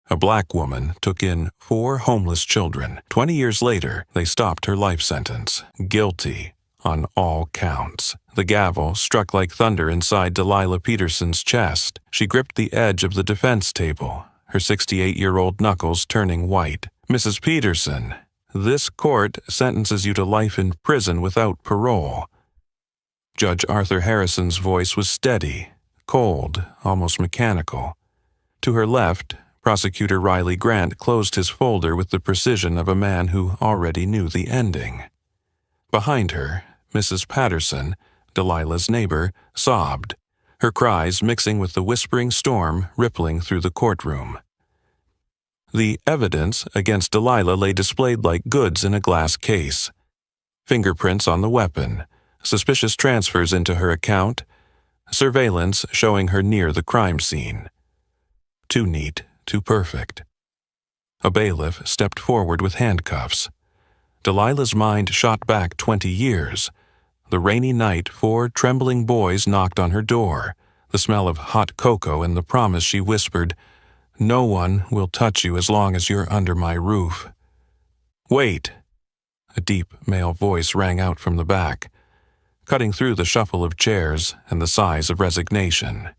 A black woman took in 4 homeless children. 20 years later, they stopped her life sentence. Guilty on all counts. The gavel struck like thunder inside Delilah Peterson's chest. She gripped the edge of the defense table, her 68-year-old knuckles turning white. Mrs. Peterson, this court sentences you to life in prison without parole. Judge Arthur Harrison's voice was steady, cold, almost mechanical. To her left, Prosecutor Riley Grant closed his folder with the precision of a man who already knew the ending. Behind her, Mrs. Patterson, Delilah's neighbor, sobbed, her cries mixing with the whispering storm rippling through the courtroom. The evidence against Delilah lay displayed like goods in a glass case. Fingerprints on the weapon, suspicious transfers into her account, surveillance showing her near the crime scene. Too neat, too perfect. A bailiff stepped forward with handcuffs. Delilah's mind shot back 20 years. The rainy night 4 trembling boys knocked on her door, the smell of hot cocoa and the promise she whispered, "No one will touch you as long as you're under my roof." "Wait!" A deep male voice rang out from the back, cutting through the shuffle of chairs and the sighs of resignation.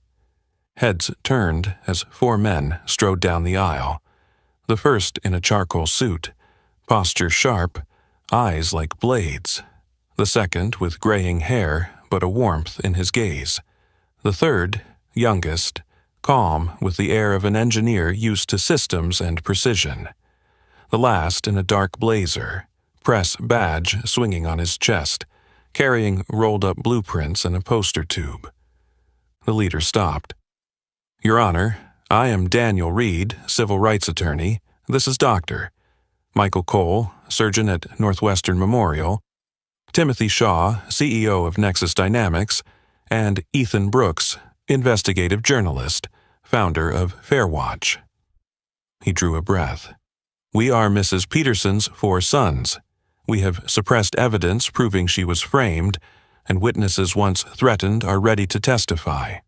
Heads turned as 4 men strode down the aisle, the first in a charcoal suit, posture sharp, eyes like blades. The second with graying hair but a warmth in his gaze. The third, youngest, calm with the air of an engineer used to systems and precision. The last in a dark blazer, press badge swinging on his chest, carrying rolled-up blueprints and a poster tube. The leader stopped. "Your Honor, I am Daniel Reed, civil rights attorney. This is Dr. Michael Cole, surgeon at Northwestern Memorial, Timothy Shaw, CEO of Nexus Dynamics, and Ethan Brooks, investigative journalist, founder of Fairwatch." He drew a breath. "We are Mrs. Peterson's 4 sons. We have suppressed evidence proving she was framed, and witnesses once threatened are ready to testify."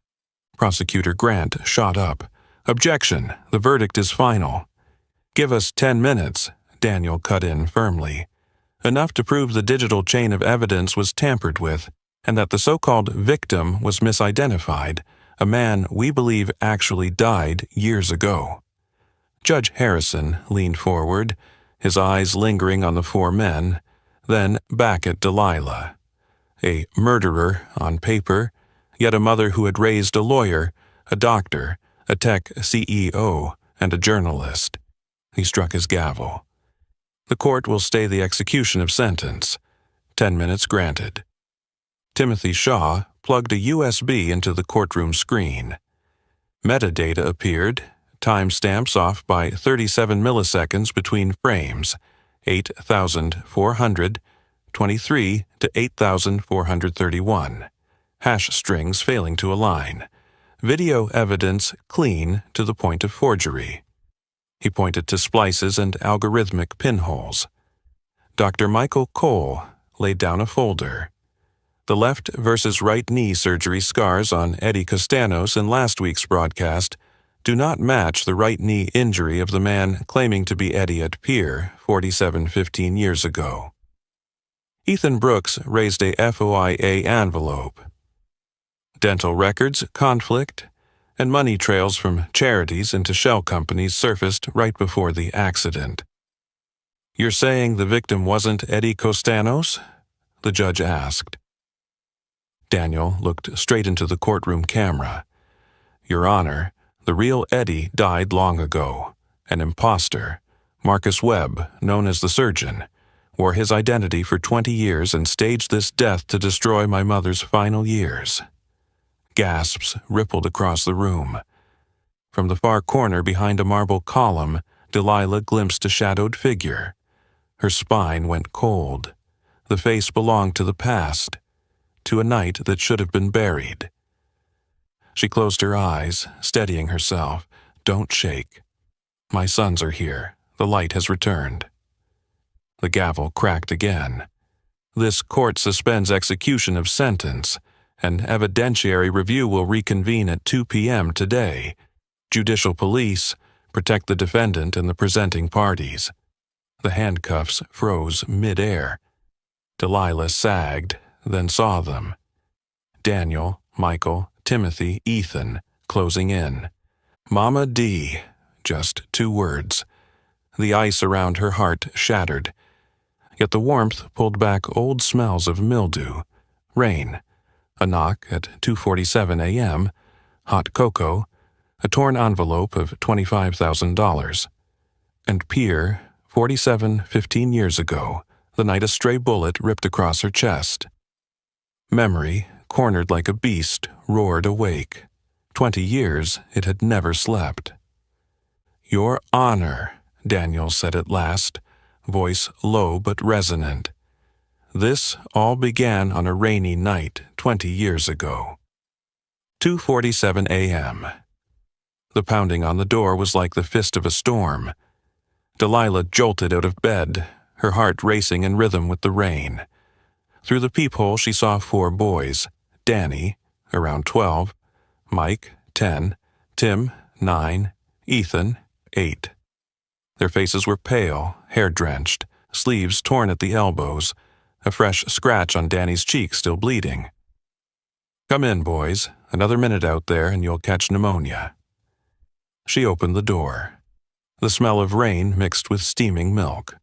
Prosecutor Grant shot up. "Objection! The verdict is final." "Give us 10 minutes," Daniel cut in firmly. "Enough to prove the digital chain of evidence was tampered with, and that the so-called victim was misidentified, a man we believe actually died years ago." Judge Harrison leaned forward, his eyes lingering on the 4 men, then back at Delilah. A murderer on paper, yet a mother who had raised a lawyer, a doctor, a tech CEO, and a journalist. He struck his gavel. "The court will stay the execution of sentence. 10 minutes granted." Timothy Shaw plugged a USB into the courtroom screen. Metadata appeared, timestamps off by 37 milliseconds between frames, 8,423 to 8,431. Hash strings failing to align. Video evidence clean to the point of forgery. He pointed to splices and algorithmic pinholes. Dr. Michael Cole laid down a folder. The left versus right knee surgery scars on Eddie Costanos in last week's broadcast do not match the right knee injury of the man claiming to be Eddie at Pier 4715 years ago. Ethan Brooks raised a FOIA envelope. Dental records, conflict, and money trails from charities into shell companies surfaced right before the accident. "You're saying the victim wasn't Eddie Costanos?" the judge asked. Daniel looked straight into the courtroom camera. "Your Honor, the real Eddie died long ago. An imposter, Marcus Webb, known as the surgeon, wore his identity for 20 years and staged this death to destroy my mother's final years." Gasps rippled across the room. From the far corner behind a marble column, Delilah glimpsed a shadowed figure. Her spine went cold. The face belonged to the past, to a night that should have been buried. She closed her eyes, steadying herself. "Don't shake. My sons are here. The light has returned." The gavel cracked again. "This court suspends execution of sentence. An evidentiary review will reconvene at 2 p.m. today. Judicial Police, protect the defendant and the presenting parties. The handcuffs froze mid-air. Delilah sagged, then saw them. Daniel, Michael, Timothy, Ethan, closing in. Mama D, just 2 words. The ice around her heart shattered. Yet the warmth pulled back old smells of mildew, rain, a knock at 2:47 a.m., hot cocoa, a torn envelope of $25,000. And Pier, 15 years ago, the night a stray bullet ripped across her chest. Memory, cornered like a beast, roared awake. 20 years it had never slept. Your Honor, Daniel said at last, voice low but resonant. This all began on a rainy night 20 years ago. 2:47 a.m. The pounding on the door was like the fist of a storm. Delilah jolted out of bed, her heart racing in rhythm with the rain. Through the peephole she saw 4 boys, Danny, around 12, Mike, 10, Tim, 9, Ethan, 8. Their faces were pale, hair-drenched, sleeves torn at the elbows, a fresh scratch on Danny's cheek still bleeding. Come in, boys. Another minute out there and you'll catch pneumonia. She opened the door. The smell of rain mixed with steaming milk.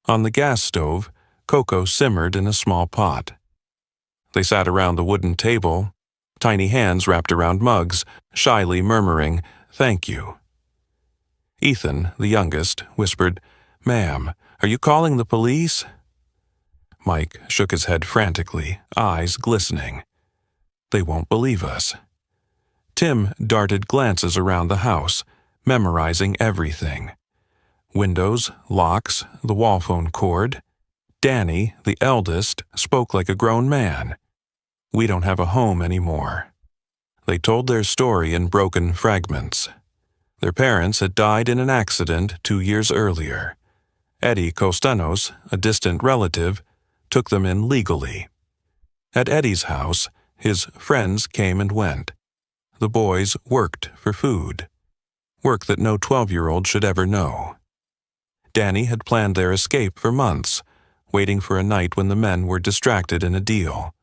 On the gas stove, cocoa simmered in a small pot. They sat around the wooden table, tiny hands wrapped around mugs, shyly murmuring, "Thank you." Ethan, the youngest, whispered, "Ma'am, are you calling the police?" Mike shook his head frantically, eyes glistening. They won't believe us. Tim darted glances around the house, memorizing everything. Windows, locks, the wall phone cord. Danny, the eldest, spoke like a grown man. We don't have a home anymore. They told their story in broken fragments. Their parents had died in an accident 2 years earlier. Eddie Costanos, a distant relative, took them in legally. At Eddie's house, his friends came and went. The boys worked for food. Work that no 12-year-old should ever know. Danny had planned their escape for months, waiting for a night when the men were distracted in a deal.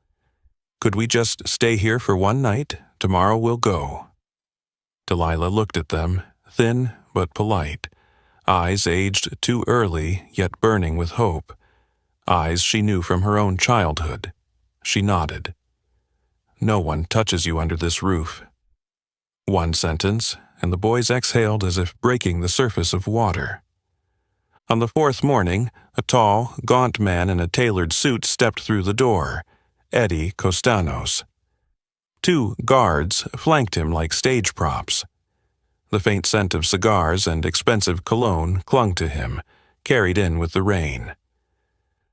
Could we just stay here for one night? Tomorrow we'll go. Delilah looked at them, thin but polite. Eyes aged too early, yet burning with hope. Eyes she knew from her own childhood. She nodded. No one touches you under this roof. One sentence, and the boys exhaled as if breaking the surface of water. On the 4th morning, a tall, gaunt man in a tailored suit stepped through the door, Eddie Costanos. 2 guards flanked him like stage props. The faint scent of cigars and expensive cologne clung to him, carried in with the rain.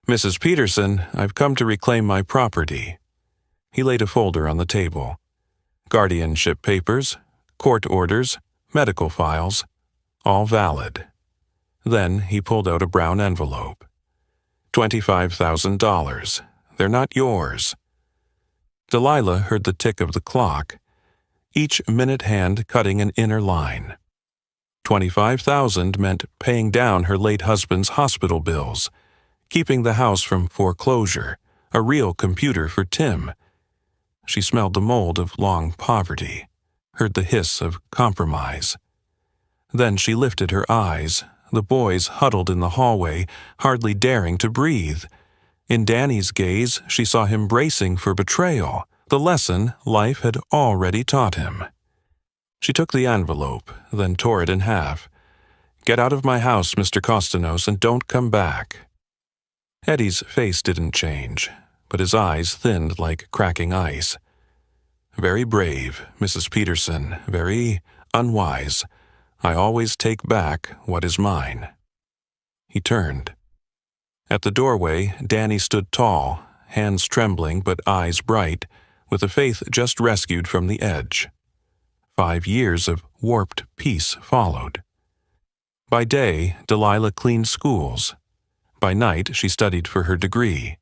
"Mrs. Peterson, I've come to reclaim my property." He laid a folder on the table. Guardianship papers, court orders, medical files, all valid. Then he pulled out a brown envelope. $25,000. They're not yours. Delilah heard the tick of the clock, each minute hand cutting an inner line. 25,000 meant paying down her late husband's hospital bills, keeping the house from foreclosure, a real computer for Tim. She smelled the mold of long poverty, heard the hiss of compromise. Then she lifted her eyes, the boys huddled in the hallway, hardly daring to breathe. In Danny's gaze, she saw him bracing for betrayal, the lesson life had already taught him. She took the envelope, then tore it in half. "Get out of my house, Mr. Costanos, and don't come back." Eddie's face didn't change, but his eyes thinned like cracking ice. "Very brave, Mrs. Peterson, very unwise. I always take back what is mine." He turned. At the doorway, Danny stood tall, hands trembling but eyes bright, with a faith just rescued from the edge. 5 years of warped peace followed. By day, Delilah cleaned schools. By night, she studied for her degree.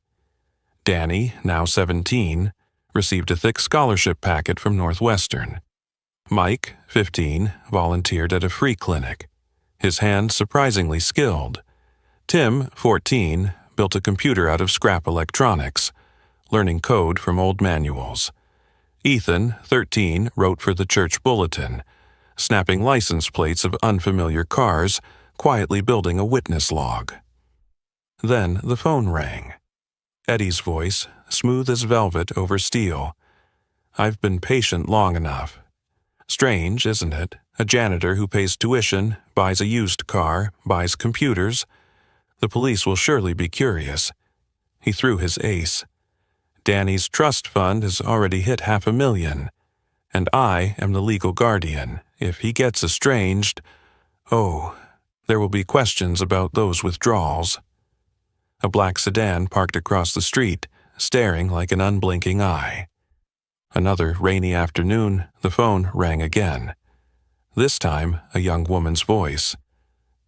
Danny, now 17, received a thick scholarship packet from Northwestern. Mike, 15, volunteered at a free clinic. His hands surprisingly skilled. Tim, 14, built a computer out of scrap electronics, learning code from old manuals. Ethan, 13, wrote for the church bulletin, snapping license plates of unfamiliar cars, quietly building a witness log. Then the phone rang. Eddie's voice, smooth as velvet over steel. "I've been patient long enough." Strange, isn't it? A janitor who pays tuition, buys a used car, buys computers. The police will surely be curious. He threw his ace. Danny's trust fund has already hit $500,000, and I am the legal guardian. If he gets estranged, there will be questions about those withdrawals. A black sedan parked across the street, staring like an unblinking eye. Another rainy afternoon, the phone rang again. This time, a young woman's voice.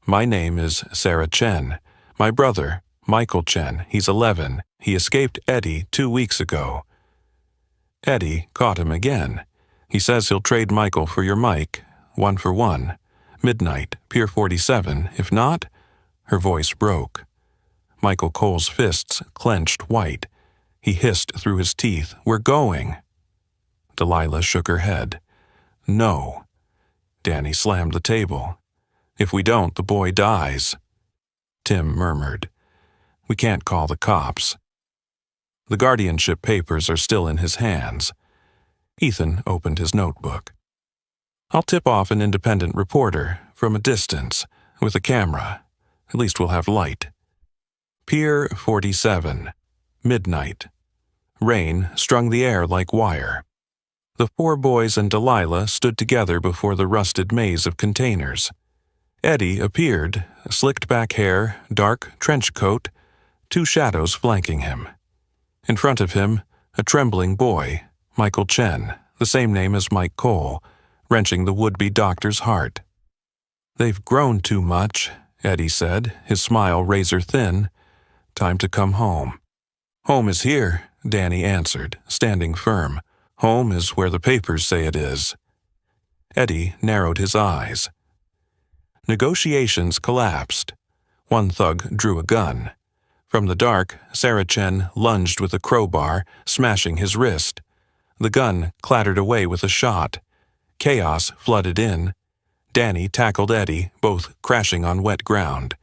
"My name is Sarah Chen. My brother, Michael Chen, he's 11. He escaped Eddie 2 weeks ago." Eddie caught him again. "He says he'll trade Michael for your Mike, 1 for 1. Midnight, Pier 47. If not..." Her voice broke. Michael Cole's fists clenched white. He hissed through his teeth, "We're going." Delilah shook her head. "No." Danny slammed the table. "If we don't, the boy dies." Tim murmured, "We can't call the cops." The guardianship papers are still in his hands. Ethan opened his notebook. "I'll tip off an independent reporter, from a distance, with a camera. At least we'll have light." Pier 47. Midnight. Rain strung the air like wire. The 4 boys and Delilah stood together before the rusted maze of containers. Eddie appeared, slicked back hair, dark trench coat, 2 shadows flanking him. In front of him, a trembling boy, Michael Chen, the same name as Mike Cole, wrenching the would-be doctor's heart. "They've grown too much," Eddie said, his smile razor-thin. "Time to come home." "Home is here," Danny answered, standing firm. "Home is where the papers say it is." Eddie narrowed his eyes. Negotiations collapsed. One thug drew a gun. From the dark, Sarah Chen lunged with a crowbar, smashing his wrist. The gun clattered away with a shot. Chaos flooded in. Danny tackled Eddie, both crashing on wet ground.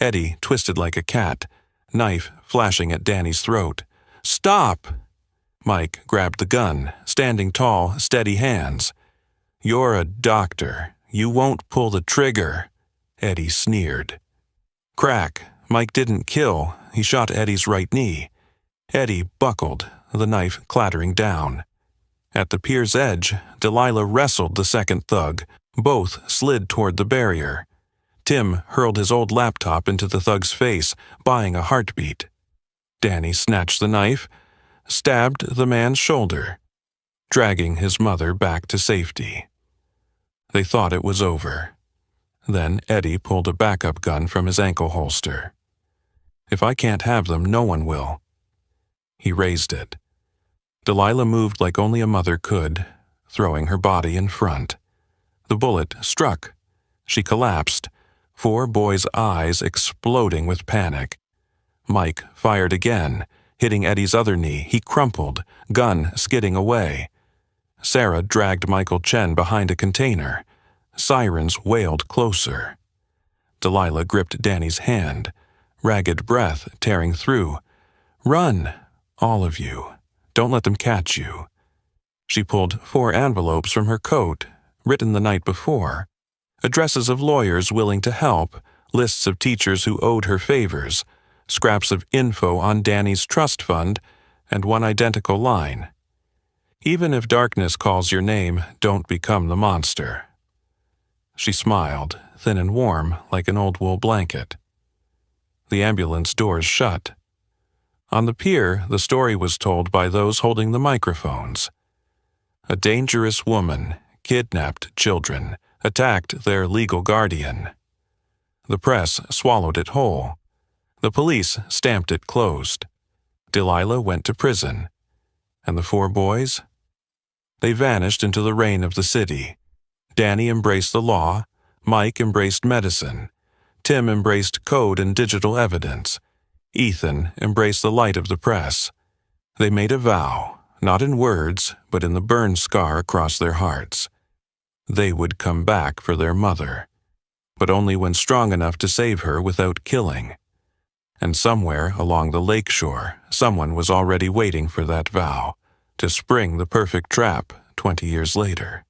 Eddie twisted like a cat, knife flashing at Danny's throat. "Stop!" Mike grabbed the gun, standing tall, steady hands. "You're a doctor. You won't pull the trigger," Eddie sneered. Crack. Mike didn't kill. He shot Eddie's right knee. Eddie buckled, the knife clattering down. At the pier's edge, Delilah wrestled the second thug. Both slid toward the barrier. Tim hurled his old laptop into the thug's face, buying a heartbeat. Danny snatched the knife, stabbed the man's shoulder, dragging his mother back to safety. They thought it was over. Then Eddie pulled a backup gun from his ankle holster. "If I can't have them, no one will." He raised it. Delilah moved like only a mother could, throwing her body in front. The bullet struck. She collapsed, 4 boys' eyes exploding with panic. Mike fired again, hitting Eddie's other knee. He crumpled, gun skidding away. Sarah dragged Michael Chen behind a container. Sirens wailed closer. Delilah gripped Danny's hand, ragged breath tearing through. "Run, all of you. Don't let them catch you." She pulled 4 envelopes from her coat, written the night before. Addresses of lawyers willing to help, lists of teachers who owed her favors, scraps of info on Danny's trust fund, and one identical line. "Even if darkness calls your name, don't become the monster." She smiled, thin and warm, like an old wool blanket. The ambulance doors shut. On the pier, the story was told by those holding the microphones. A dangerous woman kidnapped children, attacked their legal guardian. The press swallowed it whole. The police stamped it closed. Delilah went to prison. And the 4 boys? They vanished into the rain of the city. Danny embraced the law, Mike embraced medicine, Tim embraced code and digital evidence, Ethan embraced the light of the press. They made a vow, not in words, but in the burn scar across their hearts. They would come back for their mother, but only when strong enough to save her without killing. And somewhere along the lakeshore, someone was already waiting for that vow, to spring the perfect trap 20 years later.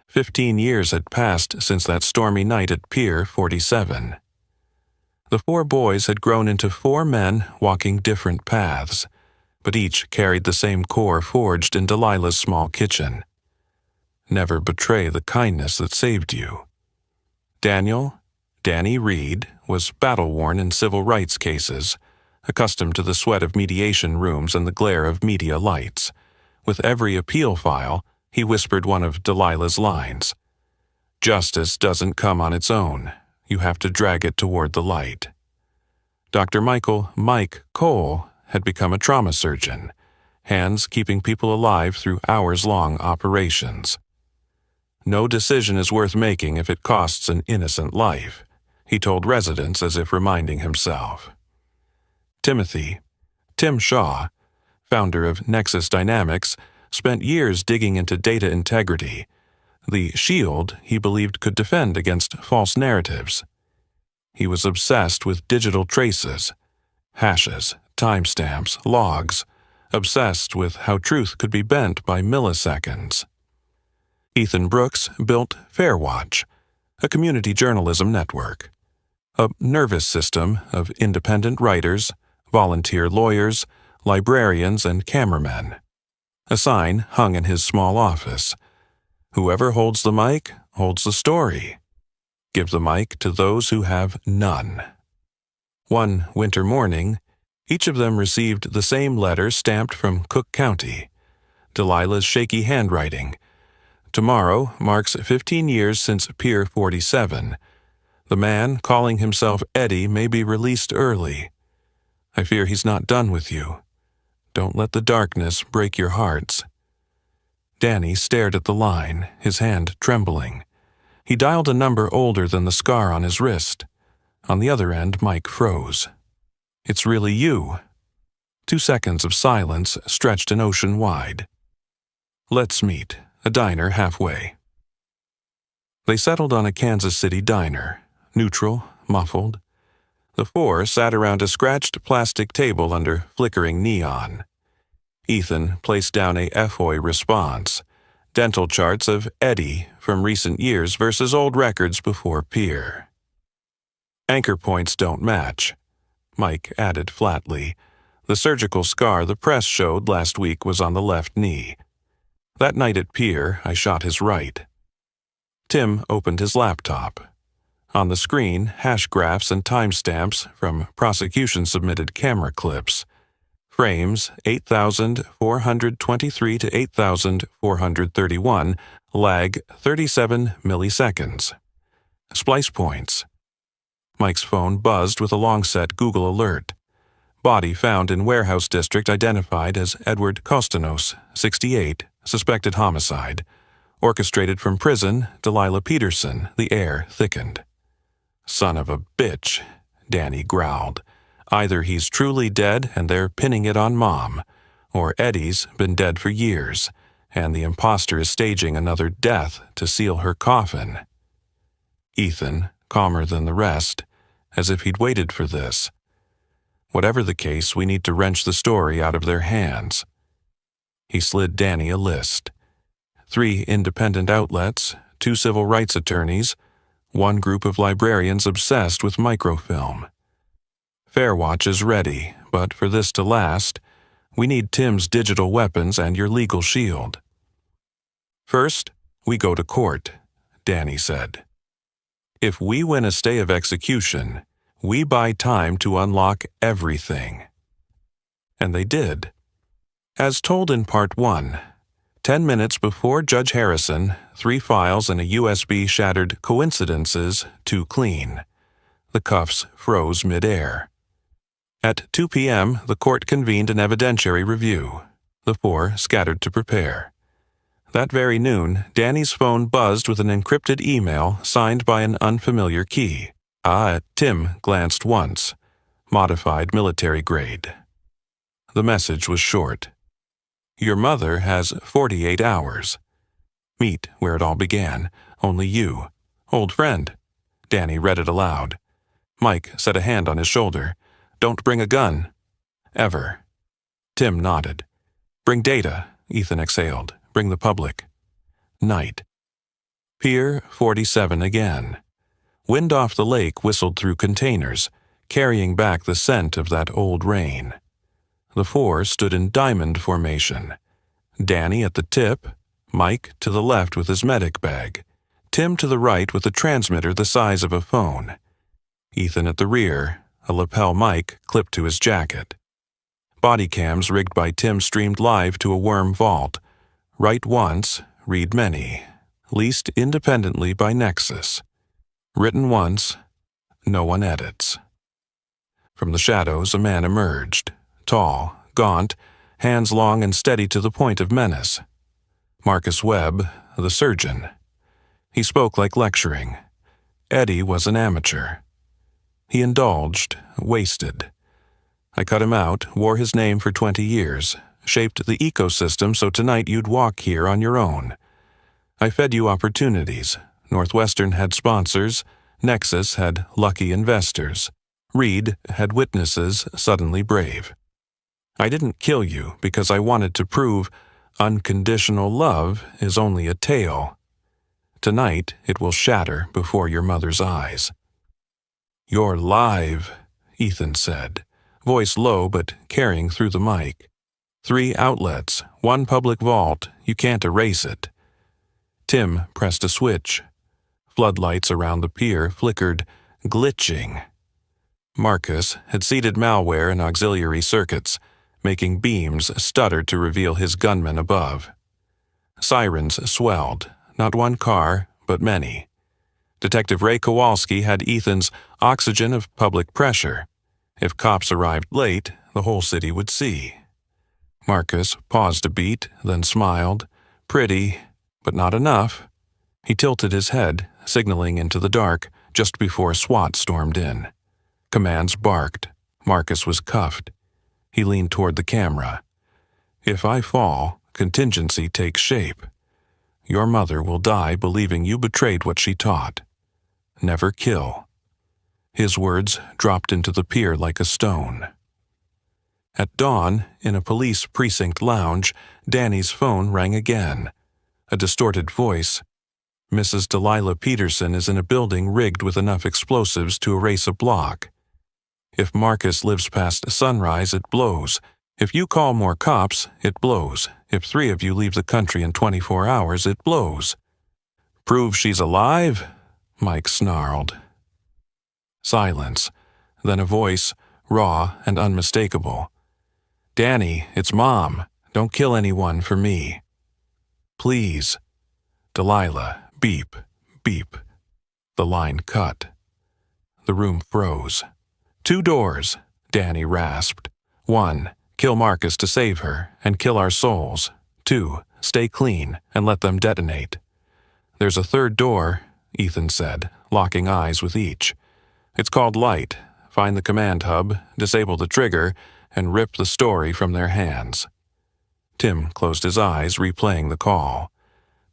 15 years had passed since that stormy night at Pier 47. The 4 boys had grown into 4 men walking different paths, but each carried the same core forged in Delilah's small kitchen. Never betray the kindness that saved you. Danny Reed, was battle-worn in civil rights cases, accustomed to the sweat of mediation rooms and the glare of media lights. With every appeal file, he whispered one of Delilah's lines. "Justice doesn't come on its own. You have to drag it toward the light." Dr. Mike Cole had become a trauma surgeon, hands keeping people alive through hours-long operations. No decision is worth making if it costs an innocent life, he told residents as if reminding himself. Tim Shaw, founder of Nexus Dynamics, spent years digging into data integrity, the shield he believed could defend against false narratives. He was obsessed with digital traces, hashes, timestamps, logs, obsessed with how truth could be bent by milliseconds. Ethan Brooks built Fairwatch, a community journalism network, a nervous system of independent writers, volunteer lawyers, librarians, and cameramen. A sign hung in his small office. Whoever holds the mic holds the story. Give the mic to those who have none. One winter morning, each of them received the same letter stamped from Cook County. Delilah's shaky handwriting. Tomorrow marks 15 years since Pier 47. The man calling himself Eddie may be released early. I fear he's not done with you. Don't let the darkness break your hearts. Danny stared at the line, his hand trembling. He dialed a number older than the scar on his wrist. On the other end, Mike froze. It's really you. 2 seconds of silence stretched an ocean wide. Let's meet, a diner halfway. They settled on a Kansas City diner, neutral, muffled. The 4 sat around a scratched plastic table under flickering neon. Ethan placed down a FOI response, dental charts of Eddie from recent years versus old records before Pier. Anchor points don't match, Mike added flatly. The surgical scar the press showed last week was on the left knee. That night at Pier, I shot his right. Tim opened his laptop. On the screen, hash graphs and timestamps from prosecution-submitted camera clips. Frames 8,423 to 8,431, lag 37 milliseconds. Splice points. Mike's phone buzzed with a long-set Google alert. Body found in warehouse district identified as Edward Kostanos, 68, suspected homicide. Orchestrated from prison, Delilah Peterson, the air thickened. Son of a bitch, Danny growled. Either he's truly dead and they're pinning it on Mom, or Eddie's been dead for years, and the imposter is staging another death to seal her coffin. Ethan, calmer than the rest, as if he'd waited for this. Whatever the case, we need to wrench the story out of their hands. He slid Danny a list. 3 independent outlets, 2 civil rights attorneys, 1 group of librarians obsessed with microfilm. Fairwatch is ready, but for this to last, we need Tim's digital weapons and your legal shield. First, we go to court, Danny said. If we win a stay of execution, we buy time to unlock everything. And they did. As told in Part 1, 10 minutes before Judge Harrison, 3 files and a USB shattered coincidences too clean. The cuffs froze mid-air. At 2 p.m., the court convened an evidentiary review. The 4 scattered to prepare. That very noon, Danny's phone buzzed with an encrypted email signed by an unfamiliar key. Tim glanced once. Modified military grade. The message was short. Your mother has 48 hours. Meet where it all began. Only you. Old friend. Danny read it aloud. Mike set a hand on his shoulder. Don't bring a gun. Ever. Tim nodded. Bring data, Ethan exhaled. Bring the public. Night. Pier 47 again. Wind off the lake whistled through containers, carrying back the scent of that old rain. The four stood in diamond formation. Danny at the tip, Mike to the left with his medic bag, Tim to the right with a transmitter the size of a phone. Ethan at the rear, a lapel mic clipped to his jacket. Body cams rigged by Tim streamed live to a worm vault. Write once, read many. Leased independently by Nexus. Written once, no one edits. From the shadows, a man emerged. Tall, gaunt, hands long and steady to the point of menace. Marcus Webb, the surgeon. He spoke like lecturing. Eddie was an amateur. He indulged, wasted. I cut him out, wore his name for 20 years, shaped the ecosystem so tonight you'd walk here on your own. I fed you opportunities. Northwestern had sponsors. Nexus had lucky investors. Reed had witnesses suddenly brave. I didn't kill you because I wanted to prove unconditional love is only a tale. Tonight it will shatter before your mother's eyes. You're live, Ethan said, voice low but carrying through the mic. 3 outlets, 1 public vault, you can't erase it. Tim pressed a switch. Floodlights around the pier flickered, glitching. Marcus had seeded malware in auxiliary circuits, making beams stutter to reveal his gunmen above. Sirens swelled, not 1 car, but many. Detective Ray Kowalski had Ethan's oxygen of public pressure. If cops arrived late, the whole city would see. Marcus paused a beat, then smiled. Pretty, but not enough. He tilted his head, signaling into the dark, just before SWAT stormed in. Commands barked. Marcus was cuffed. He leaned toward the camera. If I fall, contingency takes shape. Your mother will die believing you betrayed what she taught. Never kill. His words dropped into the pier like a stone. At dawn, in a police precinct lounge, Danny's phone rang again. A distorted voice. Mrs. Delilah Peterson is in a building rigged with enough explosives to erase a block. If Marcus lives past sunrise, it blows. If you call more cops, it blows. If 3 of you leave the country in 24 hours, it blows. Prove she's alive? Mike snarled. Silence. Then a voice, raw and unmistakable. Danny, it's Mom. Don't kill anyone for me. Please. Delilah, beep, beep. The line cut. The room froze. 2 doors, Danny rasped. 1, kill Marcus to save her and kill our souls. 2, stay clean and let them detonate. There's a 3rd door, Ethan said, locking eyes with each. It's called Light. Find the command hub, disable the trigger, and rip the story from their hands. Tim closed his eyes, replaying the call.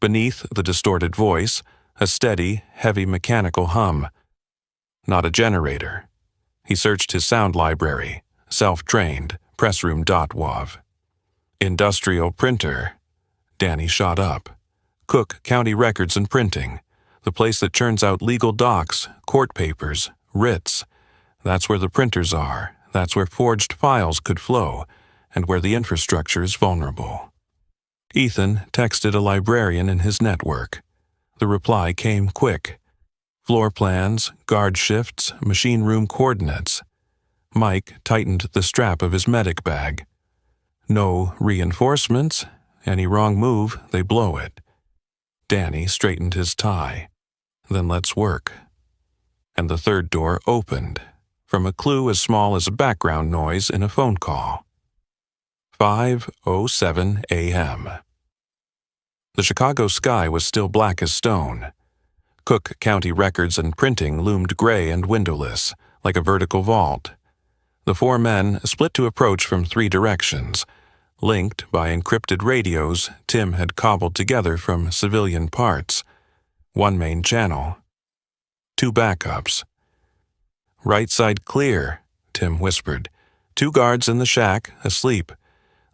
Beneath the distorted voice, a steady, heavy mechanical hum. Not a generator. He searched his sound library, self-trained, pressroom.wav. Industrial printer. Danny shot up. Cook County Records and Printing, the place that churns out legal docs, court papers, writs. That's where the printers are. That's where forged files could flow, and where the infrastructure is vulnerable. Ethan texted a librarian in his network. The reply came quick. Floor plans, guard shifts, machine room coordinates. Mike tightened the strap of his medic bag. No reinforcements. Any wrong move, they blow it. Danny straightened his tie. Then let's work. And the 3rd door opened, from a clue as small as a background noise in a phone call. 5:07 a.m. The Chicago sky was still black as stone. Cook County records and printing loomed gray and windowless, like a vertical vault. The four men split to approach from three directions, linked by encrypted radios Tim had cobbled together from civilian parts. One main channel. Two backups. "Right side clear," Tim whispered. "Two guards in the shack, asleep.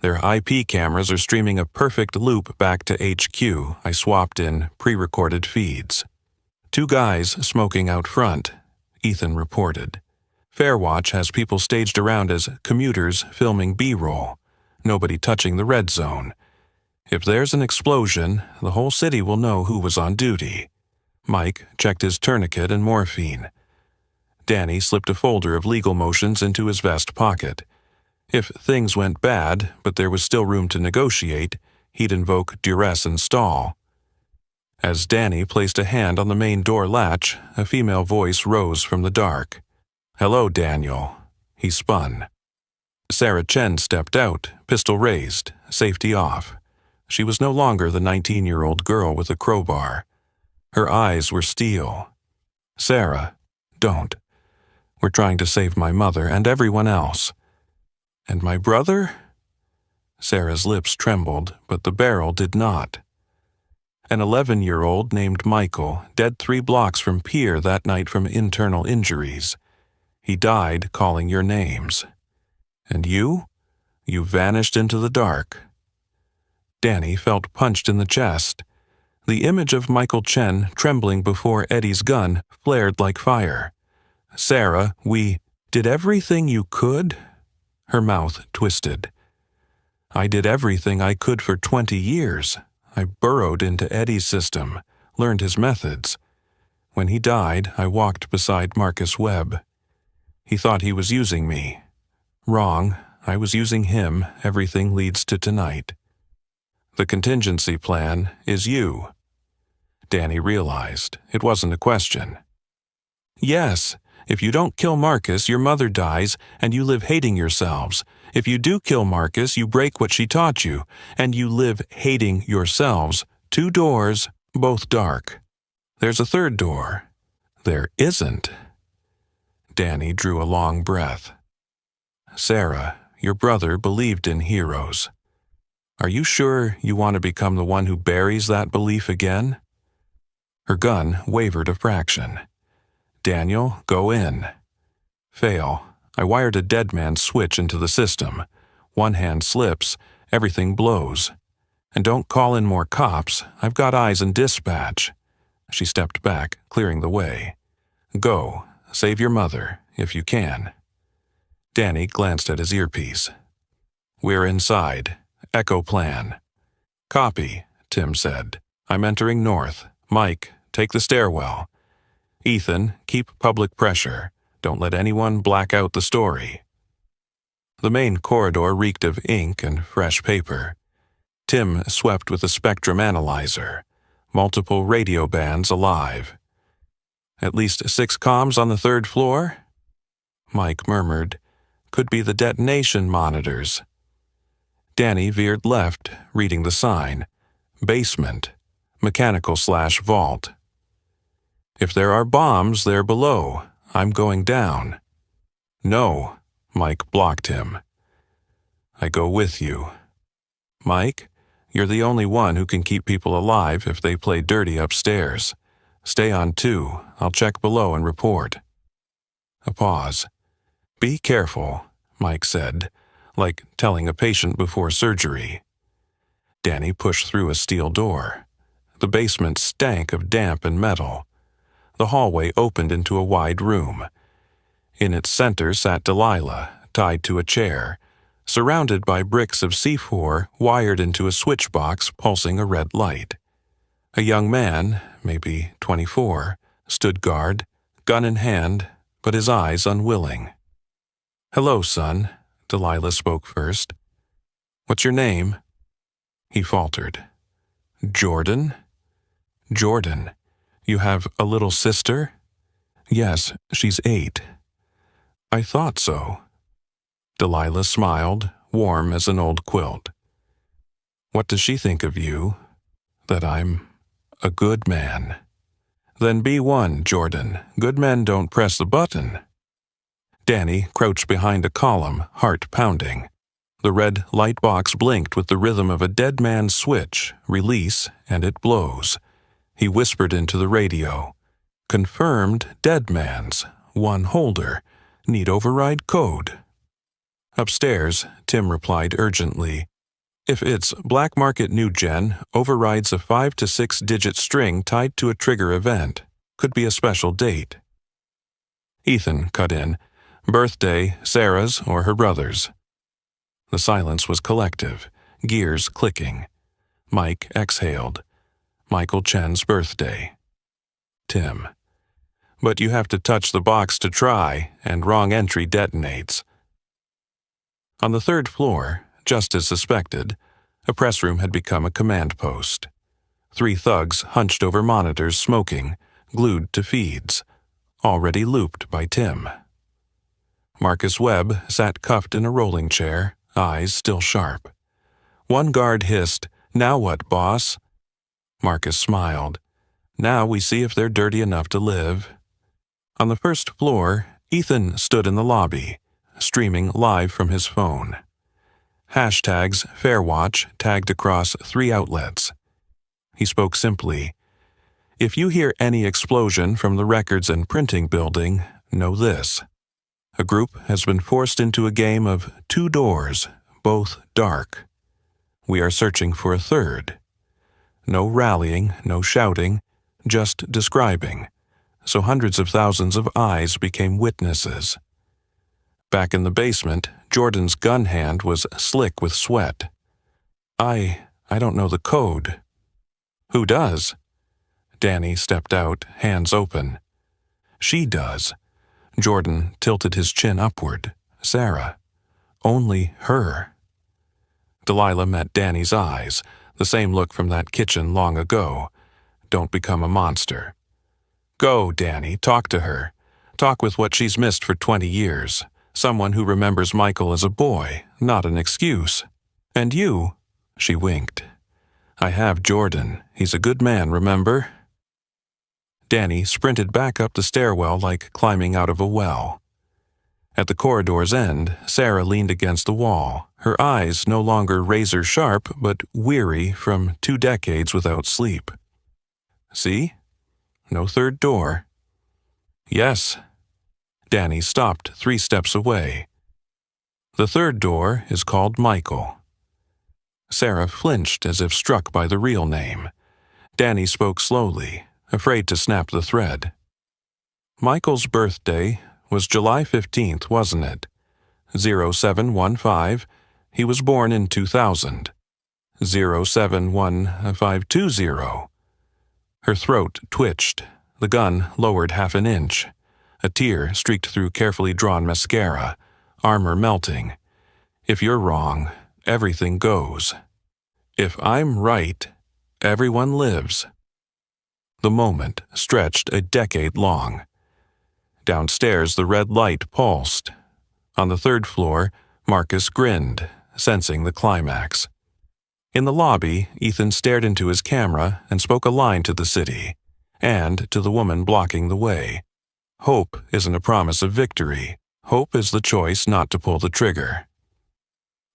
Their IP cameras are streaming a perfect loop back to HQ. I swapped in pre-recorded feeds." "Two guys smoking out front," Ethan reported. "Fairwatch has people staged around as commuters filming B-roll. Nobody touching the red zone. If there's an explosion, the whole city will know who was on duty." Mike checked his tourniquet and morphine. Danny slipped a folder of legal motions into his vest pocket. If things went bad, but there was still room to negotiate, he'd invoke duress and stall. As Danny placed a hand on the main door latch, a female voice rose from the dark. "Hello, Daniel." He spun. Sarah Chen stepped out, pistol raised, safety off. She was no longer the 19-year-old girl with a crowbar. Her eyes were steel. "Sarah, don't. We're trying to save my mother and everyone else." "And my brother?" Sarah's lips trembled, but the barrel did not. "An 11-year-old named Michael, dead 3 blocks from Pier that night from internal injuries. He died calling your names. And you? You vanished into the dark." Danny felt punched in the chest. The image of Michael Chen trembling before Eddie's gun flared like fire. "Sarah, we did everything you could?" Her mouth twisted. "I did everything I could for 20 years. I burrowed into Eddie's system, learned his methods. When he died, I walked beside Marcus Webb. He thought he was using me. Wrong. I was using him. Everything leads to tonight. The contingency plan is you." Danny realized it wasn't a question. "Yes. If you don't kill Marcus, your mother dies, and you live hating yourselves. If you do kill Marcus, you break what she taught you, and you live hating yourselves. 2 doors, both dark. There's a third door." "There isn't." Danny drew a long breath. "Sarah, your brother believed in heroes. Are you sure you want to become the one who buries that belief again?" Her gun wavered a fraction. "Daniel, go in." "Fail. I wired a dead man switch into the system. One hand slips, everything blows. And don't call in more cops. I've got eyes in dispatch." She stepped back, clearing the way. "Go. Save your mother, if you can." Danny glanced at his earpiece. "We're inside. Echo plan." "Copy," Tim said. "I'm entering north. Mike, take the stairwell. Ethan, keep public pressure. Don't let anyone black out the story." The main corridor reeked of ink and fresh paper. Tim swept with a spectrum analyzer. Multiple radio bands alive. "At least 6 comms on the 3rd floor?" Mike murmured. "Could be the detonation monitors." Danny veered left, reading the sign. "Basement. Mechanical/vault. If there are bombs, they're below. I'm going down." "No," Mike blocked him. "I go with you." "Mike, you're the only one who can keep people alive if they play dirty upstairs. Stay on 2. I'll check below and report." A pause. "Be careful," Mike said, like telling a patient before surgery. Danny pushed through a steel door. The basement stank of damp and metal. The hallway opened into a wide room. In its center sat Delilah, tied to a chair, surrounded by bricks of C4 wired into a switch box pulsing a red light. A young man, maybe 24, stood guard, gun in hand, but his eyes unwilling. "Hello, son," Delilah spoke first. "What's your name?" He faltered. "Jordan?" "Jordan. You have a little sister?" "Yes, she's 8. "I thought so." Delilah smiled, warm as an old quilt. "What does she think of you?" That I'm a good man. Then be one, Jordan. Good men don't press the button. Danny crouched behind a column, heart pounding. The red light box blinked with the rhythm of a dead man's switch, release, and it blows. He whispered into the radio. Confirmed dead man's, one holder, need override code. Upstairs, Tim replied urgently. If it's Black Market New Gen, overrides a 5 to 6 digit string tied to a trigger event. Could be a special date. Ethan cut in. Birthday, Sarah's or her brother's. The silence was collective, gears clicking. Mike exhaled. Michael Chen's birthday. Tim. But you have to touch the box to try, and wrong entry detonates. On the third floor, just as suspected, a press room had become a command post. 3 thugs hunched over monitors smoking, glued to feeds, already looped by Tim. Marcus Webb sat cuffed in a rolling chair, eyes still sharp. One guard hissed, "Now what, boss?" Marcus smiled. "Now we see if they're dirty enough to live." On the first floor, Ethan stood in the lobby, streaming live from his phone. Hashtags Fairwatch tagged across 3 outlets. He spoke simply. If you hear any explosion from the records and printing building, know this. A group has been forced into a game of 2 doors, both dark. We are searching for a third. No rallying, no shouting, just describing. So hundreds of thousands of eyes became witnesses. Back in the basement, Jordan's gun hand was slick with sweat. I don't know the code." "Who does?" Danny stepped out, hands open. "She does." Jordan tilted his chin upward. "Sarah. Only her." Delilah met Danny's eyes, the same look from that kitchen long ago. Don't become a monster. "Go, Danny, talk to her. Talk with what she's missed for 20 years. Someone who remembers Michael as a boy, not an excuse. And you," she winked. "I have Jordan. He's a good man, remember?" Danny sprinted back up the stairwell like climbing out of a well. At the corridor's end, Sarah leaned against the wall, her eyes no longer razor-sharp but weary from 2 decades without sleep. "See? No third door." "Yes." Danny stopped 3 steps away. "The third door is called Michael." Sarah flinched as if struck by the real name. Danny spoke slowly, afraid to snap the thread. "Michael's birthday was July 15th, wasn't it? 0715. He was born in 2000. 071520. Her throat twitched. The gun lowered half an inch. A tear streaked through carefully drawn mascara, armor melting. If you're wrong, everything goes. If I'm right, everyone lives. The moment stretched a decade long. Downstairs, the red light pulsed. On the third floor, Marcus grinned, sensing the climax. In the lobby, Ethan stared into his camera and spoke a line to the city, and to the woman blocking the way. Hope isn't a promise of victory. Hope is the choice not to pull the trigger.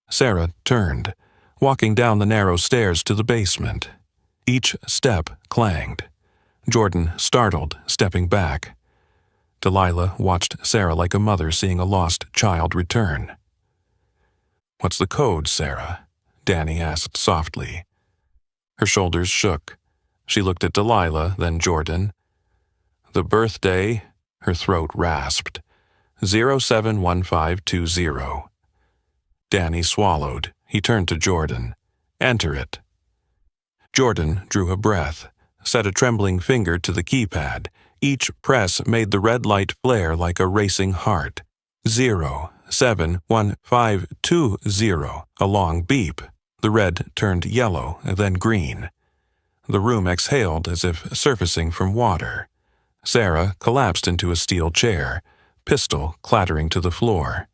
Sarah turned, walking down the narrow stairs to the basement. Each step clanged. Jordan startled, stepping back. Delilah watched Sarah like a mother seeing a lost child return. "What's the code, Sarah?" Danny asked softly. Her shoulders shook. She looked at Delilah, then Jordan. "The birthday," her throat rasped. 071520. Danny swallowed. He turned to Jordan. "Enter it." Jordan drew a breath, set a trembling finger to the keypad. Each press made the red light flare like a racing heart. 071520. A long beep. The red turned yellow, then green. The room exhaled as if surfacing from water. Sarah collapsed into a steel chair, pistol clattering to the floor.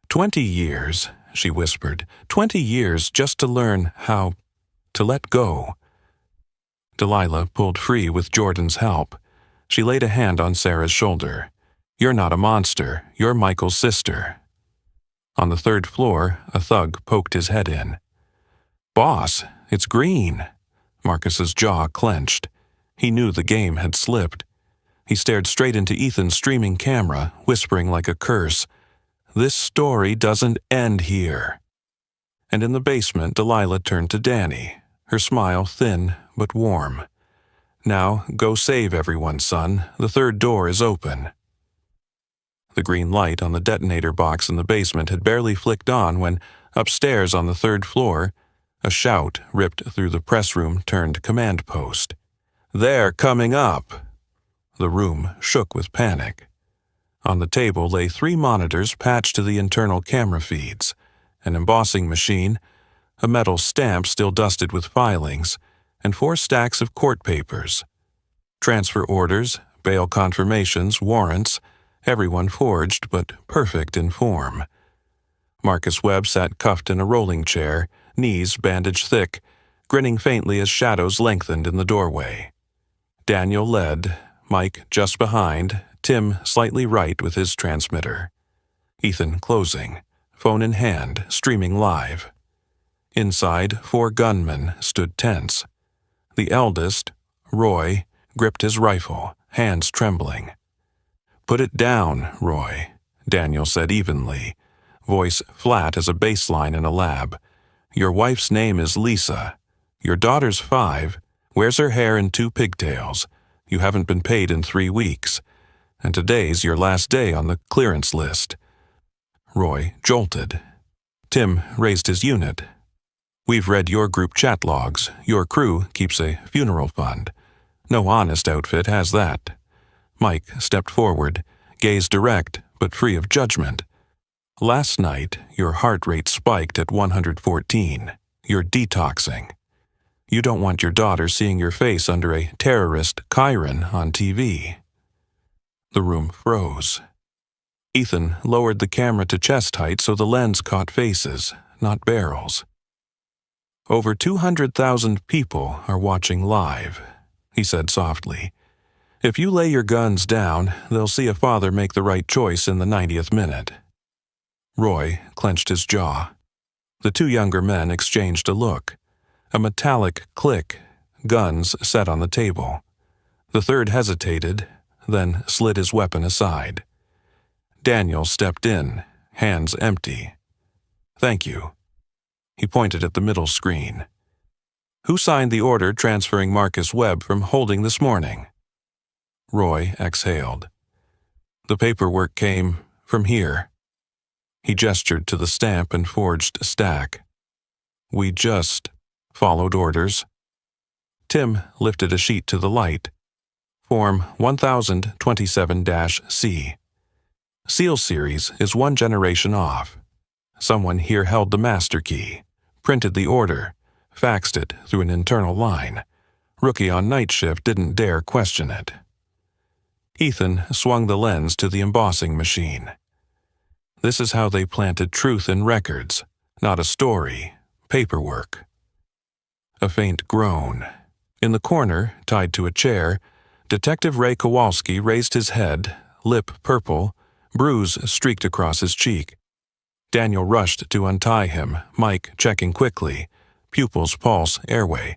20 years, she whispered. 20 years just to learn how to let go. Delilah pulled free with Jordan's help. She laid a hand on Sarah's shoulder. "You're not a monster. You're Michael's sister." On the third floor, a thug poked his head in. "Boss, it's Green." Marcus's jaw clenched. He knew the game had slipped. He stared straight into Ethan's streaming camera, whispering like a curse, "This story doesn't end here." And in the basement, Delilah turned to Danny, her smile thin but warm. "Now, go save everyone, son. The third door is open." The green light on the detonator box in the basement had barely flicked on when, upstairs on the third floor, a shout ripped through the press room turned command post. "They're coming up!" The room shook with panic. On the table lay 3 monitors patched to the internal camera feeds, an embossing machine, a metal stamp still dusted with filings, and 4 stacks of court papers. Transfer orders, bail confirmations, warrants, everyone forged but perfect in form. Marcus Webb sat cuffed in a rolling chair, knees bandaged thick, grinning faintly as shadows lengthened in the doorway. Daniel led, Mike just behind, Tim slightly right with his transmitter. Ethan closing, phone in hand, streaming live. Inside, 4 gunmen stood tense. The eldest, Roy, gripped his rifle, hands trembling. "Put it down, Roy," Daniel said evenly, voice flat as a bass line in a lab. "Your wife's name is Lisa. Your daughter's 5, wears her hair in 2 pigtails. You haven't been paid in 3 weeks. And today's your last day on the clearance list." Roy jolted. Tim raised his unit. "We've read your group chat logs. Your crew keeps a funeral fund. No honest outfit has that." Mike stepped forward, gaze direct but free of judgment. "Last night, your heart rate spiked at 114. You're detoxing. You don't want your daughter seeing your face under a terrorist Chiron on TV." The room froze. Ethan lowered the camera to chest height so the lens caught faces, not barrels. "Over 200,000 people are watching live," he said softly. "If you lay your guns down, they'll see a father make the right choice in the 90th minute." Roy clenched his jaw. The 2 younger men exchanged a look. A metallic click, guns set on the table. The third hesitated, then slid his weapon aside. Daniel stepped in, hands empty. "Thank you." He pointed at the middle screen. "Who signed the order transferring Marcus Webb from Holding this morning?" Roy exhaled. "The paperwork came from here." He gestured to the stamp and forged stack. "We just followed orders." Tim lifted a sheet to the light. Form 1027-C. Seal Series is 1 generation off. Someone here held the master key, printed the order, faxed it through an internal line. Rookie on night shift didn't dare question it. Ethan swung the lens to the embossing machine. This is how they planted truth in records, not a story, paperwork. A faint groan. In the corner, tied to a chair, Detective Ray Kowalski raised his head, lip purple, bruise streaked across his cheek. Daniel rushed to untie him, Mike checking quickly, pupils, pulse, airway.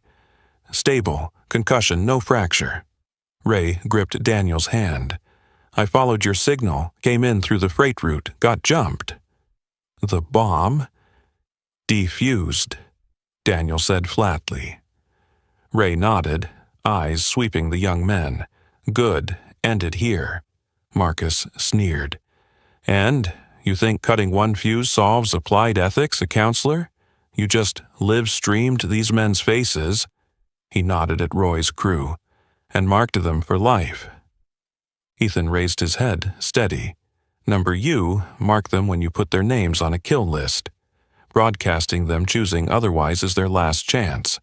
Stable, concussion, no fracture. Ray gripped Daniel's hand. "I followed your signal, came in through the freight route, got jumped." "The bomb?" "Defused," Daniel said flatly. Ray nodded, eyes sweeping the young men. "Good, end it here." Marcus sneered. "And you think cutting one fuse solves applied ethics, a counselor? You just live-streamed these men's faces," he nodded at Roy's crew, "and marked them for life." Ethan raised his head, steady. "Number you, mark them when you put their names on a kill list. Broadcasting them choosing otherwise is their last chance,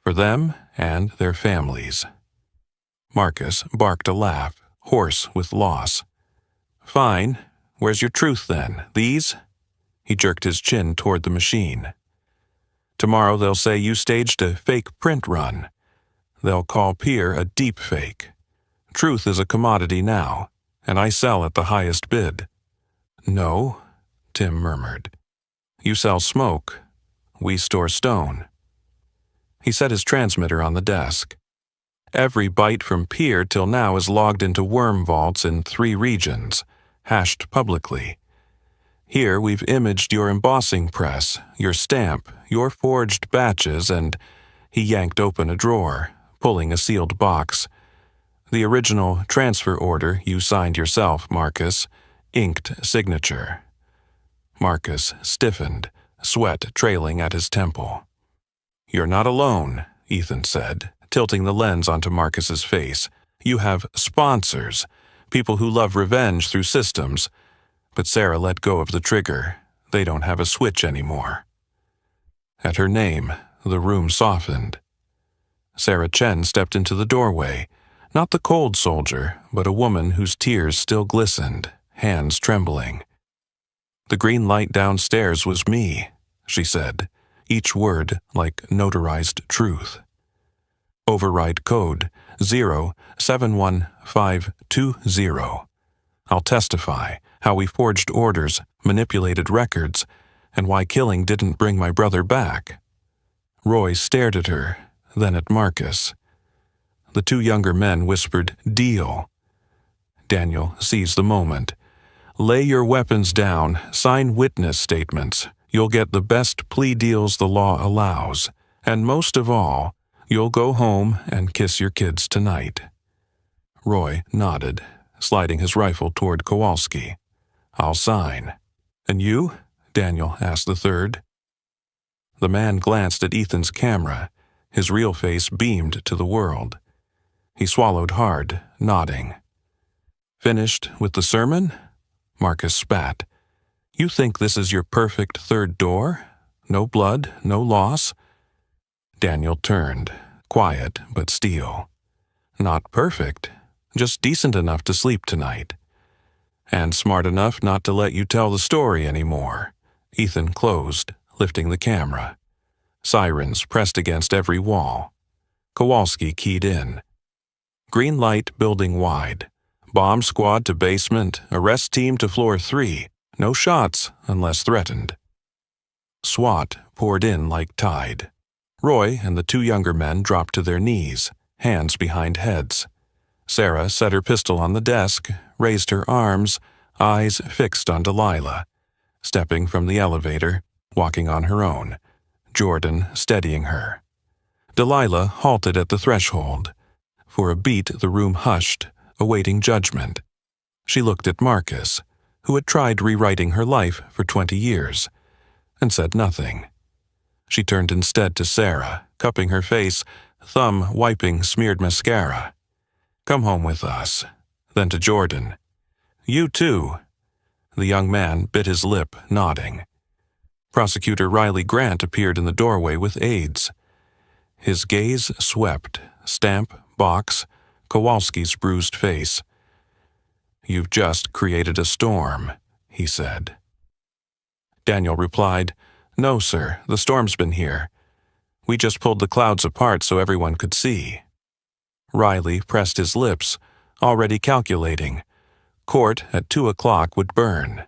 for them and their families." Marcus barked a laugh, hoarse with loss. "Fine. Where's your truth then? These?" He jerked his chin toward the machine. "Tomorrow they'll say you staged a fake print run. they'll call Peer a deep fake. Truth is a commodity now, and I sell at the highest bid." "No," Tim murmured. "You sell smoke. We store stone." He set his transmitter on the desk. "Every byte from Peer till now is logged into worm vaults in 3 regions, hashed publicly. Here we've imaged your embossing press, your stamp, your forged batches, and—" He yanked open a drawer, pulling a sealed box. "The original transfer order you signed yourself, Marcus, inked signature." Marcus stiffened, sweat trailing at his temple. "You're not alone," Ethan said, tilting the lens onto Marcus's face. "You have sponsors, people who love revenge through systems. But Sarah let go of the trigger. They don't have a switch anymore." At her name, the room softened. Sarah Chen stepped into the doorway, not the cold soldier, but a woman whose tears still glistened, hands trembling. "The green light downstairs was me," she said, each word like notarized truth. "Override code 071520. I'll testify how we forged orders, manipulated records, and why killing didn't bring my brother back." Roy stared at her, then at Marcus. The 2 younger men whispered, "Deal." Daniel seized the moment. "Lay your weapons down, sign witness statements. You'll get the best plea deals the law allows. And most of all, you'll go home and kiss your kids tonight." Roy nodded, sliding his rifle toward Kowalski. "I'll sign." "And you?" Daniel asked the third. The man glanced at Ethan's camera. His real face beamed to the world. He swallowed hard, nodding. "Finished with the sermon?" Marcus spat. "You think this is your perfect third door? No blood, no loss?" Daniel turned, quiet but steel. "Not perfect, just decent enough to sleep tonight. And smart enough not to let you tell the story anymore." Ethan closed, lifting the camera. Sirens pressed against every wall. Kowalski keyed in. "Green light building wide. Bomb squad to basement, arrest team to floor 3. No shots unless threatened." SWAT poured in like tide. Roy and the 2 younger men dropped to their knees, hands behind heads. Sarah set her pistol on the desk, raised her arms, eyes fixed on Delilah. Stepping from the elevator, walking on her own, Jordan steadying her. Delilah halted at the threshold. For a beat the room hushed, awaiting judgment. She looked at Marcus, who had tried rewriting her life for 20 years, and said nothing. She turned instead to Sarah, cupping her face, thumb wiping smeared mascara. "Come home with us." Then to Jordan. "You too." The young man bit his lip, nodding. Prosecutor Riley Grant appeared in the doorway with aides. His gaze swept, stamp, box, Kowalski's bruised face. "You've just created a storm," he said. Daniel replied, "No, sir, the storm's been here. We just pulled the clouds apart so everyone could see." Riley pressed his lips, already calculating. Court at 2 o'clock would burn.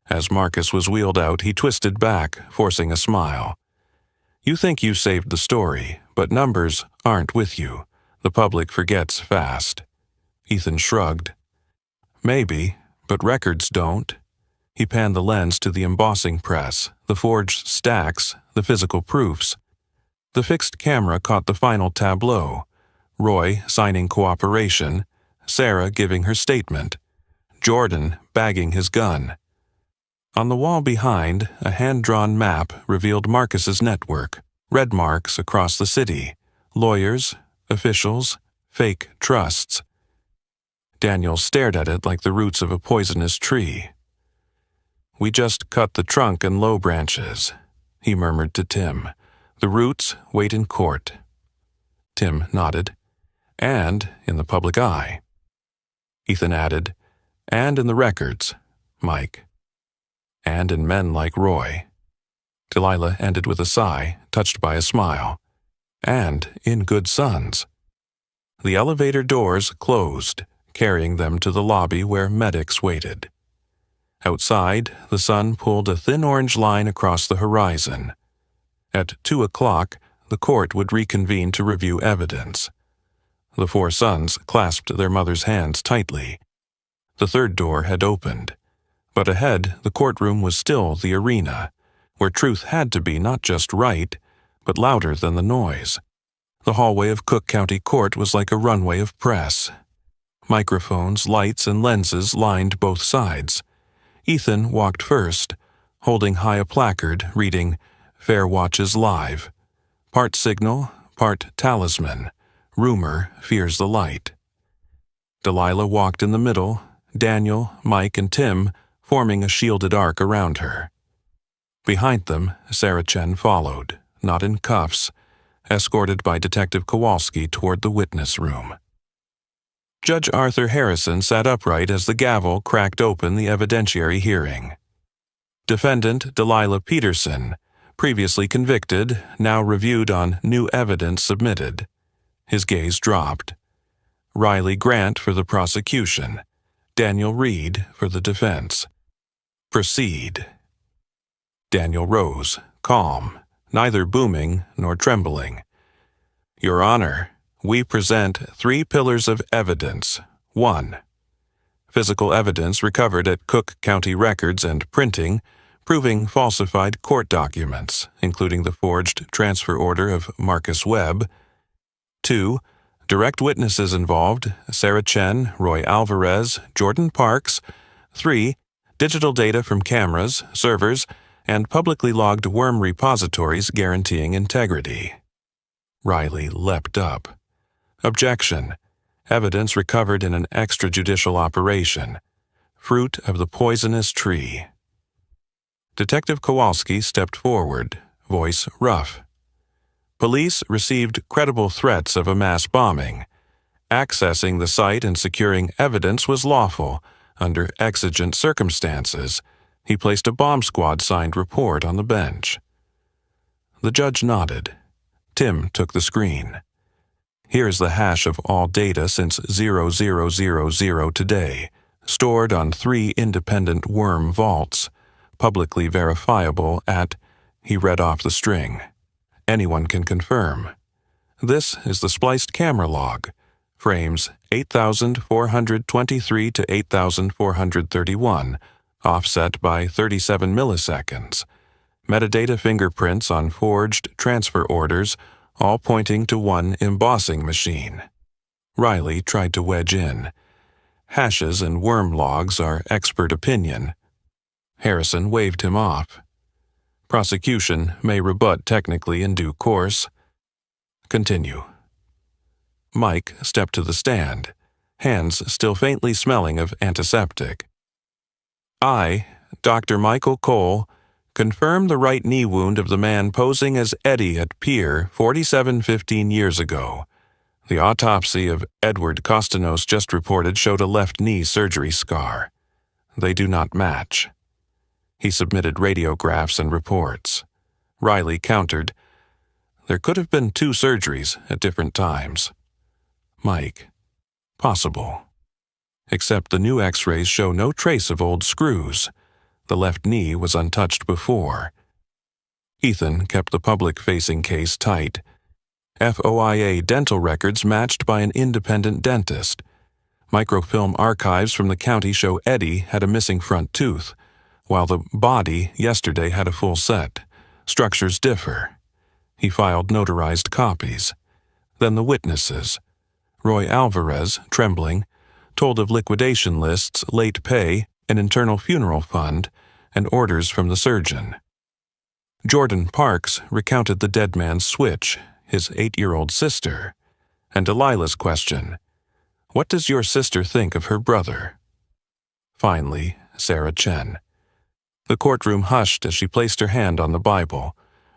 As Marcus was wheeled out, he twisted back, forcing a smile. "You think you saved the story, but numbers aren't with you. The public forgets fast." Ethan shrugged. "Maybe, but records don't." He panned the lens to the embossing press, the forged stacks, the physical proofs. The fixed camera caught the final tableau. Roy signing cooperation, Sarah giving her statement, Jordan bagging his gun. On the wall behind, a hand-drawn map revealed Marcus's network, red marks across the city, lawyers, officials, fake trusts. Daniel stared at it like the roots of a poisonous tree. "We just cut the trunk and low branches," he murmured to Tim. "The roots wait in court." Tim nodded. "And in the public eye." Ethan added, "And in the records, Mike. And in men like Roy." Delilah ended with a sigh, touched by a smile. "And in good sons." The elevator doors closed, carrying them to the lobby where medics waited. Outside, the sun pulled a thin orange line across the horizon. At 2 o'clock, the court would reconvene to review evidence. The four sons clasped their mother's hands tightly. The third door had opened, but ahead the courtroom was still the arena, where truth had to be not just right, but louder than the noise. The hallway of Cook County Court was like a runway of press. Microphones, lights, and lenses lined both sides. Ethan walked first, holding high a placard reading, "Fair Watches Live." Part signal, part talisman. Rumor fears the light. Delilah walked in the middle, Daniel, Mike, and Tim forming a shielded arc around her. Behind them, Sarah Chen followed, not in cuffs, escorted by Detective Kowalski toward the witness room. Judge Arthur Harrison sat upright as the gavel cracked open the evidentiary hearing. Defendant Delilah Peterson, previously convicted, now reviewed on new evidence submitted. His gaze dropped. Riley Grant for the prosecution. Daniel Reed for the defense. Proceed. Daniel rose, calm, neither booming nor trembling. Your Honor, we present 3 pillars of evidence. 1. Physical evidence recovered at Cook County Records and Printing, proving falsified court documents, including the forged transfer order of Marcus Webb. 2. Direct witnesses involved, Sarah Chen, Roy Alvarez, Jordan Parks. 3. Digital data from cameras, servers, and publicly logged worm repositories guaranteeing integrity. Riley leapt up. Objection. Evidence recovered in an extrajudicial operation. Fruit of the poisonous tree. Detective Kowalski stepped forward, voice rough. Police received credible threats of a mass bombing. Accessing the site and securing evidence was lawful under exigent circumstances. He placed a bomb squad signed report on the bench. The judge nodded. Tim took the screen. Here's the hash of all data since 0000 today, stored on 3 independent worm vaults, publicly verifiable at, he read off the string. Anyone can confirm. This is the spliced camera log, frames 8,423 to 8,431, offset by 37 milliseconds. Metadata fingerprints on forged transfer orders, all pointing to one embossing machine. Riley tried to wedge in. Hashes and worm logs are expert opinion. Harrison waved him off. Prosecution may rebut technically in due course. Continue. Mike stepped to the stand, hands still faintly smelling of antiseptic. I, Dr. Michael Cole, confirm the right knee wound of the man posing as Eddie at Pier 4715 years ago. The autopsy of Edward Costanos just reported showed a left knee surgery scar. They do not match. He submitted radiographs and reports. Riley countered, there could have been 2 surgeries at different times. Mike, possible. Except the new x-rays show no trace of old screws. The left knee was untouched before. Ethan kept the public-facing case tight. FOIA dental records matched by an independent dentist. Microfilm archives from the county show Eddie had a missing front tooth, while the body yesterday had a full set. Structures differ. He filed notarized copies. Then the witnesses. Roy Alvarez, trembling, told of liquidation lists, late pay, an internal funeral fund, and orders from the surgeon. Jordan Parks recounted the dead man's switch, his 8-year-old sister, and Delilah's question, what does your sister think of her brother? Finally, Sarah Chen. The courtroom hushed as she placed her hand on the Bible,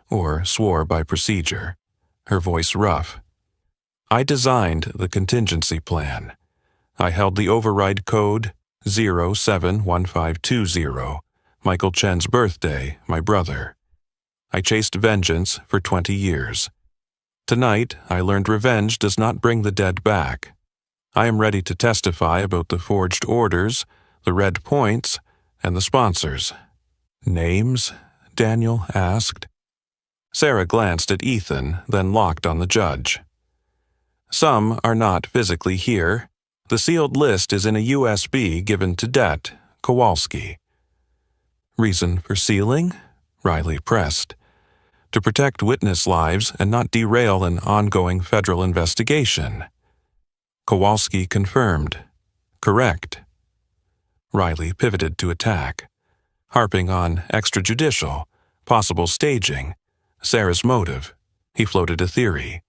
or swore by procedure, her voice rough. I designed the contingency plan. I held the override code 071520, Michael Chen's birthday, my brother. I chased vengeance for 20 years. Tonight, I learned revenge does not bring the dead back. I am ready to testify about the forged orders, the red points, and the sponsors. Names? Daniel asked. Sarah glanced at Ethan, then locked on the judge. Some are not physically here. The sealed list is in a USB given to Det, Kowalski. Reason for sealing? Riley pressed. To protect witness lives and not derail an ongoing federal investigation. Kowalski confirmed. Correct. Riley pivoted to attack, harping on extrajudicial, possible staging, Sarah's motive. He floated a theory.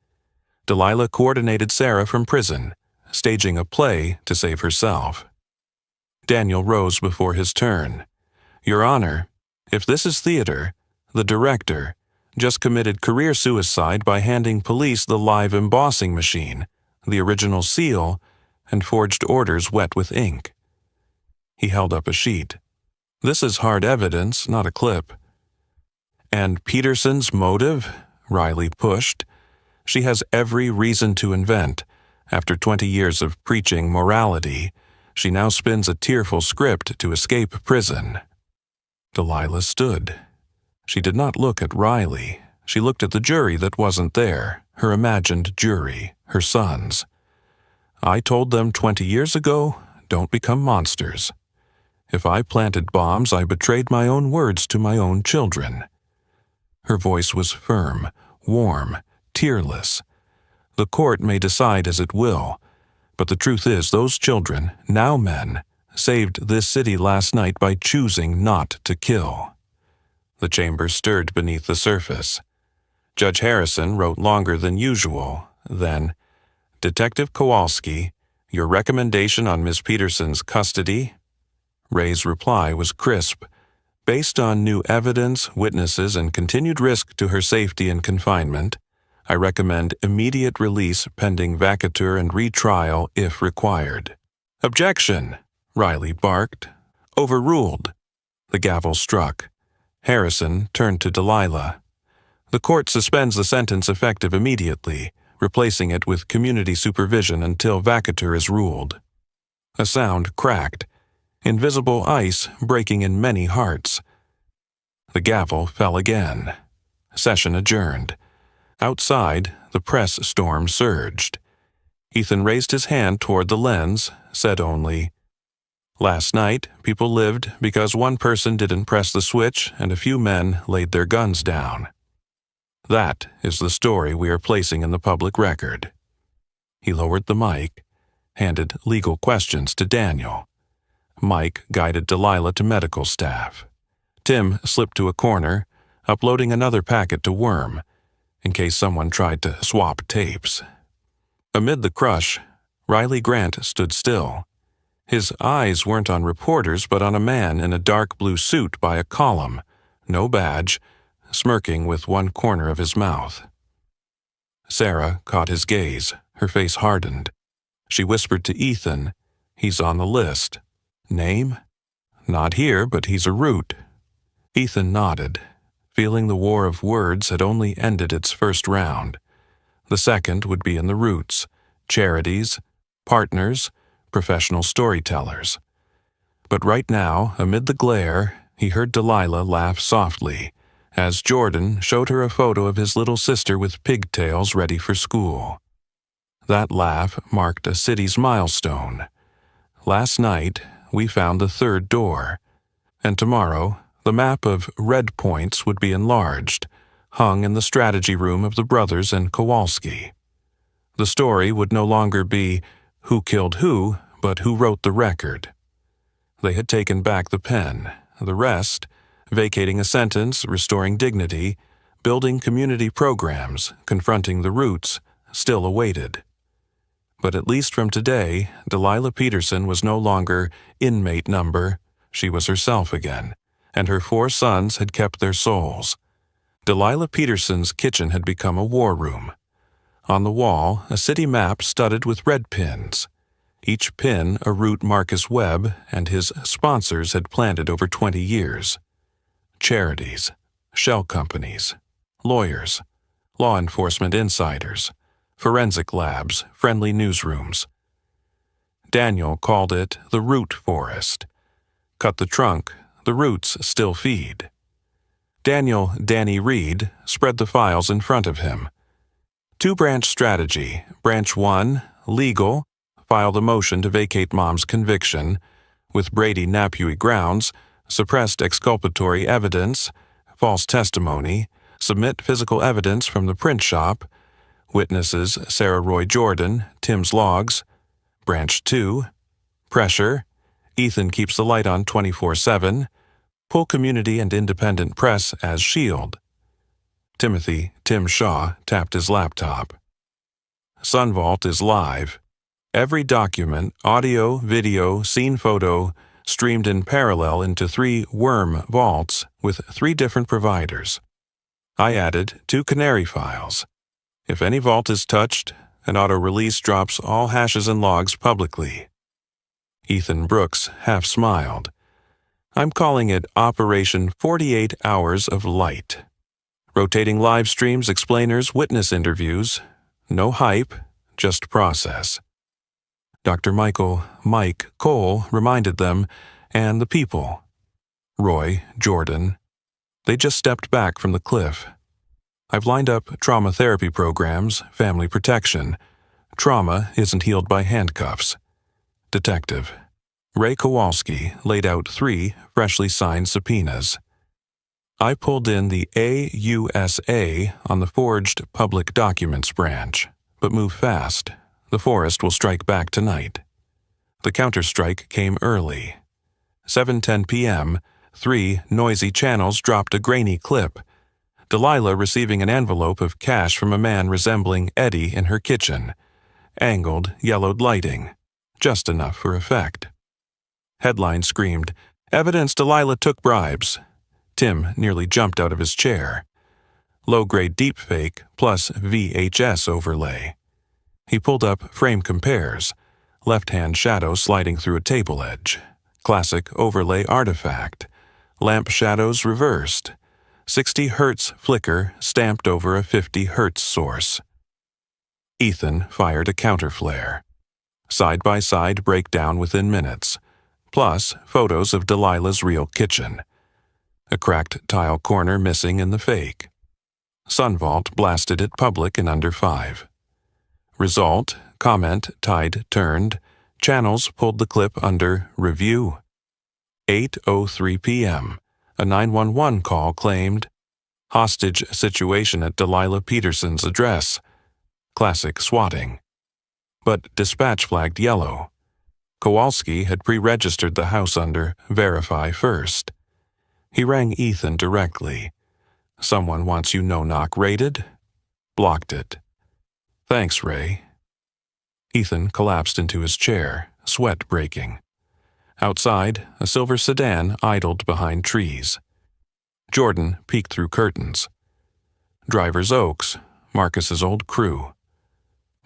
Delilah coordinated Sarah from prison, staging a play to save herself. Daniel rose before his turn. Your Honor, if this is theater, the director just committed career suicide by handing police the live embossing machine, the original seal, and forged orders wet with ink. He held up a sheet. This is hard evidence, not a clip. And Peterson's motive? Riley pushed. She has every reason to invent. After 20 years of preaching morality, she now spins a tearful script to escape prison. Delilah stood. She did not look at Riley. She looked at the jury that wasn't there, her imagined jury, her sons. I told them 20 years ago, don't become monsters. If I planted bombs, I betrayed my own words to my own children. Her voice was firm, warm, tearless. The court may decide as it will, but the truth is those children, now men, saved this city last night by choosing not to kill. The chamber stirred beneath the surface. Judge Harrison wrote longer than usual. Then, Detective Kowalski, your recommendation on Miss Peterson's custody? Ray's reply was crisp. Based on new evidence, witnesses, and continued risk to her safety in confinement, I recommend immediate release pending vacatur and retrial if required. Objection! Riley barked. Overruled. The gavel struck. Harrison turned to Delilah. The court suspends the sentence effective immediately, replacing it with community supervision until vacatur is ruled. A sound cracked, invisible ice breaking in many hearts. The gavel fell again. Session adjourned. Outside, the press storm surged. Ethan raised his hand toward the lens, said only, Last night, people lived because one person didn't press the switch and a few men laid their guns down. That is the story we are placing in the public record. He lowered the mic, handed legal questions to Daniel. Mike guided Delilah to medical staff. Tim slipped to a corner, uploading another packet to Worm, in case someone tried to swap tapes. Amid the crush, Riley Grant stood still. His eyes weren't on reporters but on a man in a dark blue suit by a column, no badge, smirking with one corner of his mouth. Sarah caught his gaze. Her face hardened. She whispered to Ethan, He's on the list. Name? Not here, but he's a root. Ethan nodded, feeling the war of words had only ended its first round. The second would be in the roots, charities, partners, professional storytellers. But right now, amid the glare, he heard Delilah laugh softly as Jordan showed her a photo of his little sister with pigtails ready for school. That laugh marked a city's milestone. Last night, we found the third door, and tomorrow, the map of red points would be enlarged, hung in the strategy room of the brothers and Kowalski. The story would no longer be who killed who, but who wrote the record. They had taken back the pen. The rest, vacating a sentence, restoring dignity, building community programs, confronting the roots, still awaited. But at least from today, Delilah Peterson was no longer inmate number. She was herself again, and her 4 sons had kept their souls. Delilah Peterson's kitchen had become a war room. On the wall, a city map studded with red pins. Each pin a root Marcus Webb and his sponsors had planted over 20 years. Charities, shell companies, lawyers, law enforcement insiders, forensic labs, friendly newsrooms. Daniel called it the root forest. Cut the trunk, the roots still feed. Daniel Danny Reed spread the files in front of him. Two-branch strategy. Branch 1, legal, file the motion to vacate mom's conviction, with Brady Napui grounds, suppressed exculpatory evidence, false testimony, submit physical evidence from the print shop, witnesses Sarah Roy Jordan, Tim's logs. Branch 2, pressure, Ethan keeps the light on 24/7, pull community and independent press as shield. Timothy Tim Shaw tapped his laptop. SunVault is live. Every document, audio, video, scene photo, streamed in parallel into 3 worm vaults with 3 different providers. I added 2 canary files. If any vault is touched, an auto-release drops all hashes and logs publicly. Ethan Brooks half smiled. I'm calling it Operation 48 Hours of Light. Rotating live streams, explainers, witness interviews. No hype, just process. Dr. Mike Cole reminded them, and the people. Roy, Jordan. They just stepped back from the cliff. I've lined up trauma therapy programs, family protection. Trauma isn't healed by handcuffs. Detective. Ray Kowalski laid out 3 freshly signed subpoenas. I pulled in the AUSA on the forged public documents branch, but move fast. The forest will strike back tonight. The counterstrike came early. 7:10 p.m., 3 noisy channels dropped a grainy clip. Delilah receiving an envelope of cash from a man resembling Eddie in her kitchen. Angled, yellowed lighting. Just enough for effect. Headline screamed, "Evidence Delilah took bribes." Tim nearly jumped out of his chair. Low-grade deepfake plus VHS overlay. He pulled up frame compares. Left-hand shadow sliding through a table edge. Classic overlay artifact. Lamp shadows reversed. 60 Hz flicker stamped over a 50 Hz source. Ethan fired a counterflare. Side-by-side breakdown within minutes. Plus photos of Delilah's real kitchen. A cracked tile corner missing in the fake. SunVault blasted it public in under 5. Result, comment, tide turned. Channels pulled the clip under review. 8:03 p.m. A 911 call claimed hostage situation at Delilah Peterson's address. Classic swatting. But dispatch flagged yellow. Kowalski had pre-registered the house under Verify First. He rang Ethan directly. Someone wants you no-knock rated? Blocked it. Thanks, Ray. Ethan collapsed into his chair, sweat breaking. Outside, a silver sedan idled behind trees. Jordan peeked through curtains. Driver's Oaks, Marcus's old crew.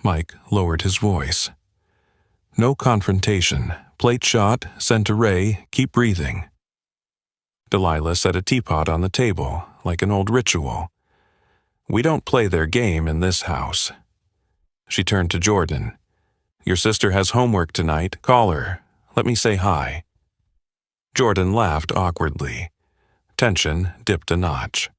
Mike lowered his voice. No confrontation. Plate shot, sent to Ray, keep breathing. Delilah set a teapot on the table, like an old ritual. We don't play their game in this house. She turned to Jordan. Your sister has homework tonight. Call her. Let me say hi. Jordan laughed awkwardly. Tension dipped a notch.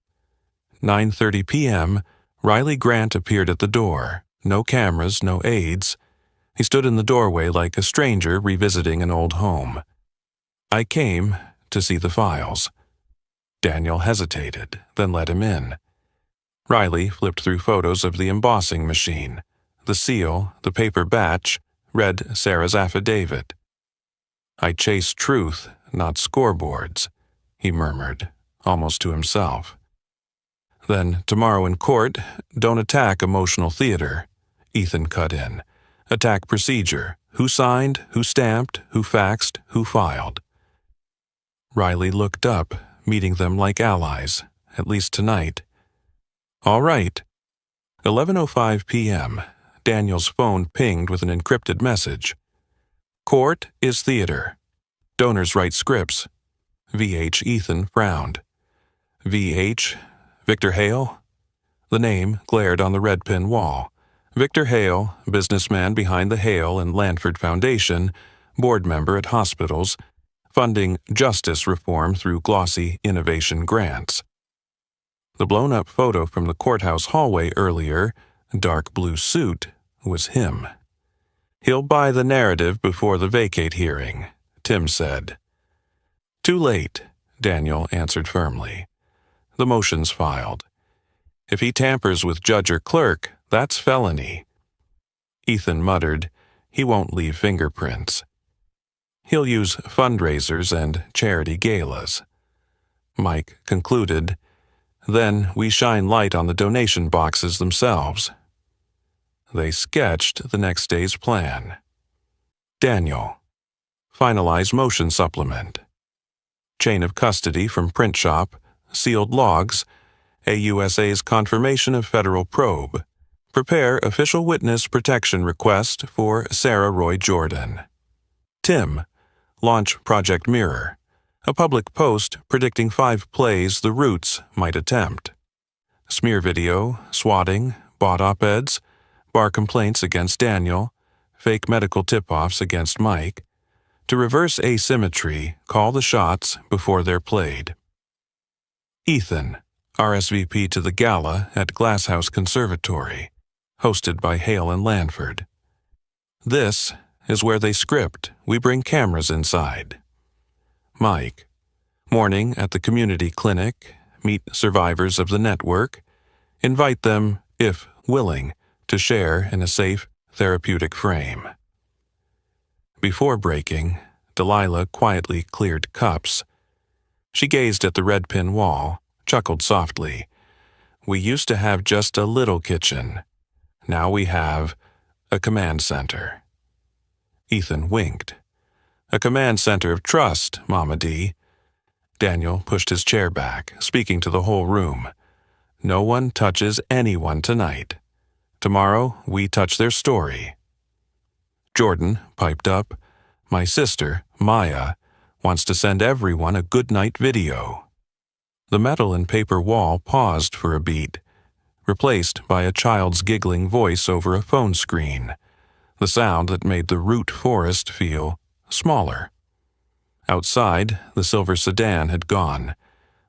9:30 p.m., Riley Grant appeared at the door. No cameras, no aides. He stood in the doorway like a stranger revisiting an old home. I came to see the files. Daniel hesitated, then let him in. Riley flipped through photos of the embossing machine, the seal, the paper batch, read Sarah's affidavit. I chase truth, not scoreboards, he murmured, almost to himself. Then, tomorrow in court, don't attack emotional theater, Ethan cut in. Attack procedure. Who signed, who stamped, who faxed, who filed. Riley looked up, meeting them like allies, at least tonight. All right. 11:05 p.m. Daniel's phone pinged with an encrypted message. Court is theater. Donors write scripts. VH Ethan frowned. VH Victor Hale? The name glared on the red pin wall. Victor Hale, businessman behind the Hale and Lanford Foundation, board member at hospitals, funding justice reform through glossy innovation grants. The blown-up photo from the courthouse hallway earlier, dark blue suit, was him. "He'll buy the narrative before the vacate hearing," Tim said. "Too late," Daniel answered firmly. "The motion's filed. If he tampers with judge or clerk, that's felony." Ethan muttered, "He won't leave fingerprints. He'll use fundraisers and charity galas." Mike concluded, "Then we shine light on the donation boxes themselves." They sketched the next day's plan. Daniel. Finalize motion supplement. Chain of custody from print shop, sealed logs, AUSA's confirmation of federal probe. Prepare official witness protection request for Sarah Roy Jordan. Tim. Launch Project Mirror, a public post predicting 5 plays the Roots might attempt. Smear video, swatting, bought op-eds, bar complaints against Daniel, fake medical tip-offs against Mike. To reverse asymmetry, call the shots before they're played. Ethan. RSVP to the gala at Glasshouse Conservatory, hosted by Hale and Lanford. This is where they script. We bring cameras inside. Mike. Morning at the community clinic. Meet survivors of the network. Invite them, if willing, to share in a safe, therapeutic frame. Before breaking, Delilah quietly cleared cups. She gazed at the red pin wall, chuckled softly. "We used to have just a little kitchen. Now we have a command center." Ethan winked. "A command center of trust, Mama D." Daniel pushed his chair back, speaking to the whole room. "No one touches anyone tonight. Tomorrow, we touch their story." Jordan piped up, "My sister, Maya, wants to send everyone a goodnight video." The metal and paper wall paused for a beat, replaced by a child's giggling voice over a phone screen, the sound that made the root forest feel smaller. Outside, the silver sedan had gone,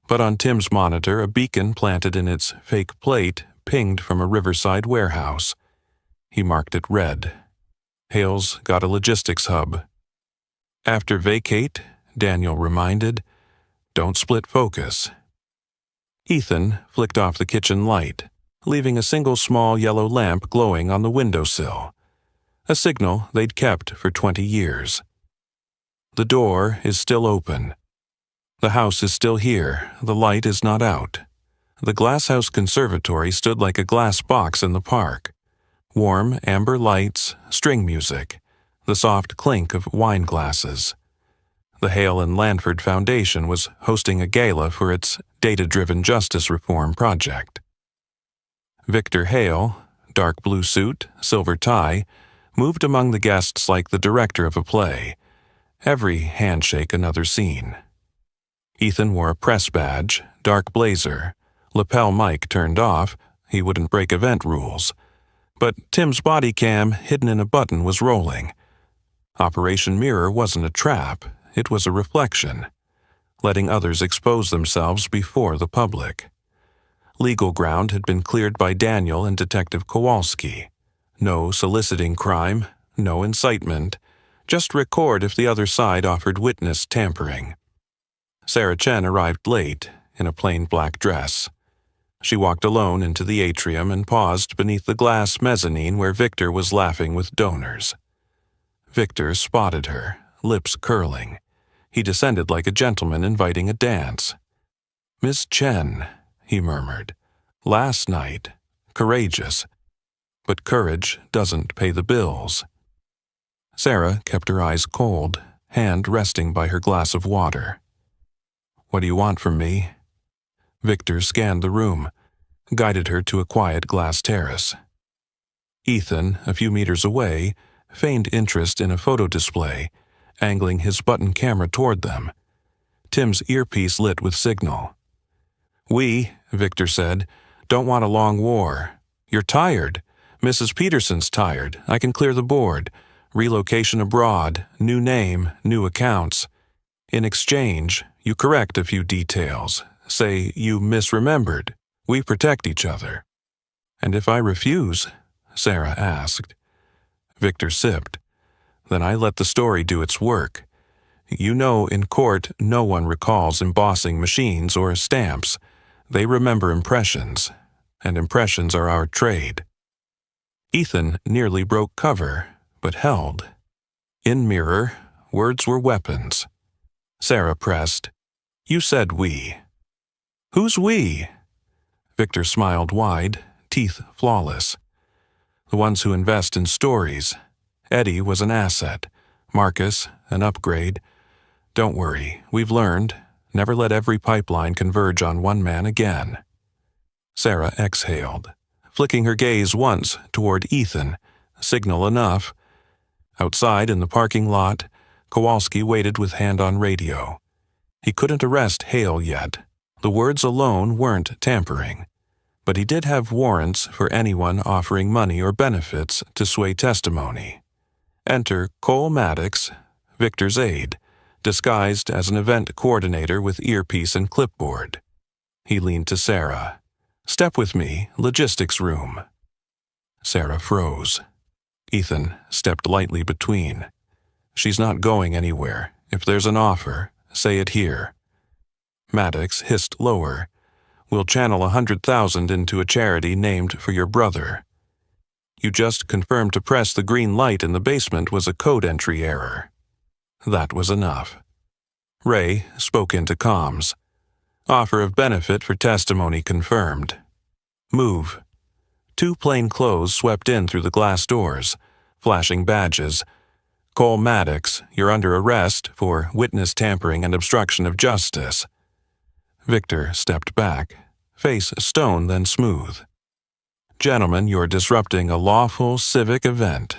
but on Tim's monitor a beacon planted in its fake plate pinged from a riverside warehouse. He marked it red. Hale's got a logistics hub. After vacate, Daniel reminded, "Don't split focus." Ethan flicked off the kitchen light, leaving a single small yellow lamp glowing on the windowsill, a signal they'd kept for 20 years. The door is still open. The house is still here. The light is not out. The Glasshouse Conservatory stood like a glass box in the park. Warm amber lights, string music, the soft clink of wine glasses. The Hale and Lanford Foundation was hosting a gala for its data-driven justice reform project. Victor Hale, dark blue suit, silver tie, moved among the guests like the director of a play. Every handshake another scene. Ethan wore a press badge, dark blazer, lapel mic turned off, he wouldn't break event rules. But Tim's body cam, hidden in a button, was rolling. Operation Mirror wasn't a trap, it was a reflection, letting others expose themselves before the public. Legal ground had been cleared by Daniel and Detective Kowalski. No soliciting crime, no incitement, just record if the other side offered witness tampering. Sarah Chen arrived late, in a plain black dress. She walked alone into the atrium and paused beneath the glass mezzanine where Victor was laughing with donors. Victor spotted her, lips curling. He descended like a gentleman inviting a dance. "Miss Chen," he murmured, "last night, courageous. But courage doesn't pay the bills." Sarah kept her eyes cold, hand resting by her glass of water. "What do you want from me?" Victor scanned the room, guided her to a quiet glass terrace. Ethan, a few meters away, feigned interest in a photo display, angling his button camera toward them. Tim's earpiece lit with signal. "We," Victor said, Don't want a long war. You're tired. Mrs. Peterson's tired. I can clear the board. Relocation abroad, new name, new accounts. In exchange, you correct a few details. Say you misremembered. We protect each other." "And if I refuse?" Sarah asked. Victor sipped. "Then I let the story do its work. You know, in court, no one recalls embossing machines or stamps. They remember impressions, and impressions are our trade." Ethan nearly broke cover, but held. In mirror, words were weapons. Sarah pressed, "You said we." "Who's we?" Victor smiled wide, teeth flawless. "The ones who invest in stories. Eddie was an asset. Marcus, an upgrade. Don't worry, we've learned. Never let every pipeline converge on one man again." Sarah exhaled, flicking her gaze once toward Ethan, signal enough. Outside in the parking lot, Kowalski waited with hand on radio. He couldn't arrest Hale yet. The words alone weren't tampering. But he did have warrants for anyone offering money or benefits to sway testimony. Enter Cole Maddox, Victor's aide, disguised as an event coordinator with earpiece and clipboard. He leaned to Sarah. "Step with me, logistics room." Sarah froze. Ethan stepped lightly between. "She's not going anywhere. If there's an offer, say it here." Maddox hissed lower. "We'll channel 100,000 into a charity named for your brother." "You just confirmed to press the green light in the basement was a code entry error." That was enough. Ray spoke into comms. "Offer of benefit for testimony confirmed. Move." 2 plainclothes swept in through the glass doors, flashing badges. "Cole Maddox, you're under arrest for witness tampering and obstruction of justice." Victor stepped back, face stone then smooth. "Gentlemen, you're disrupting a lawful civic event."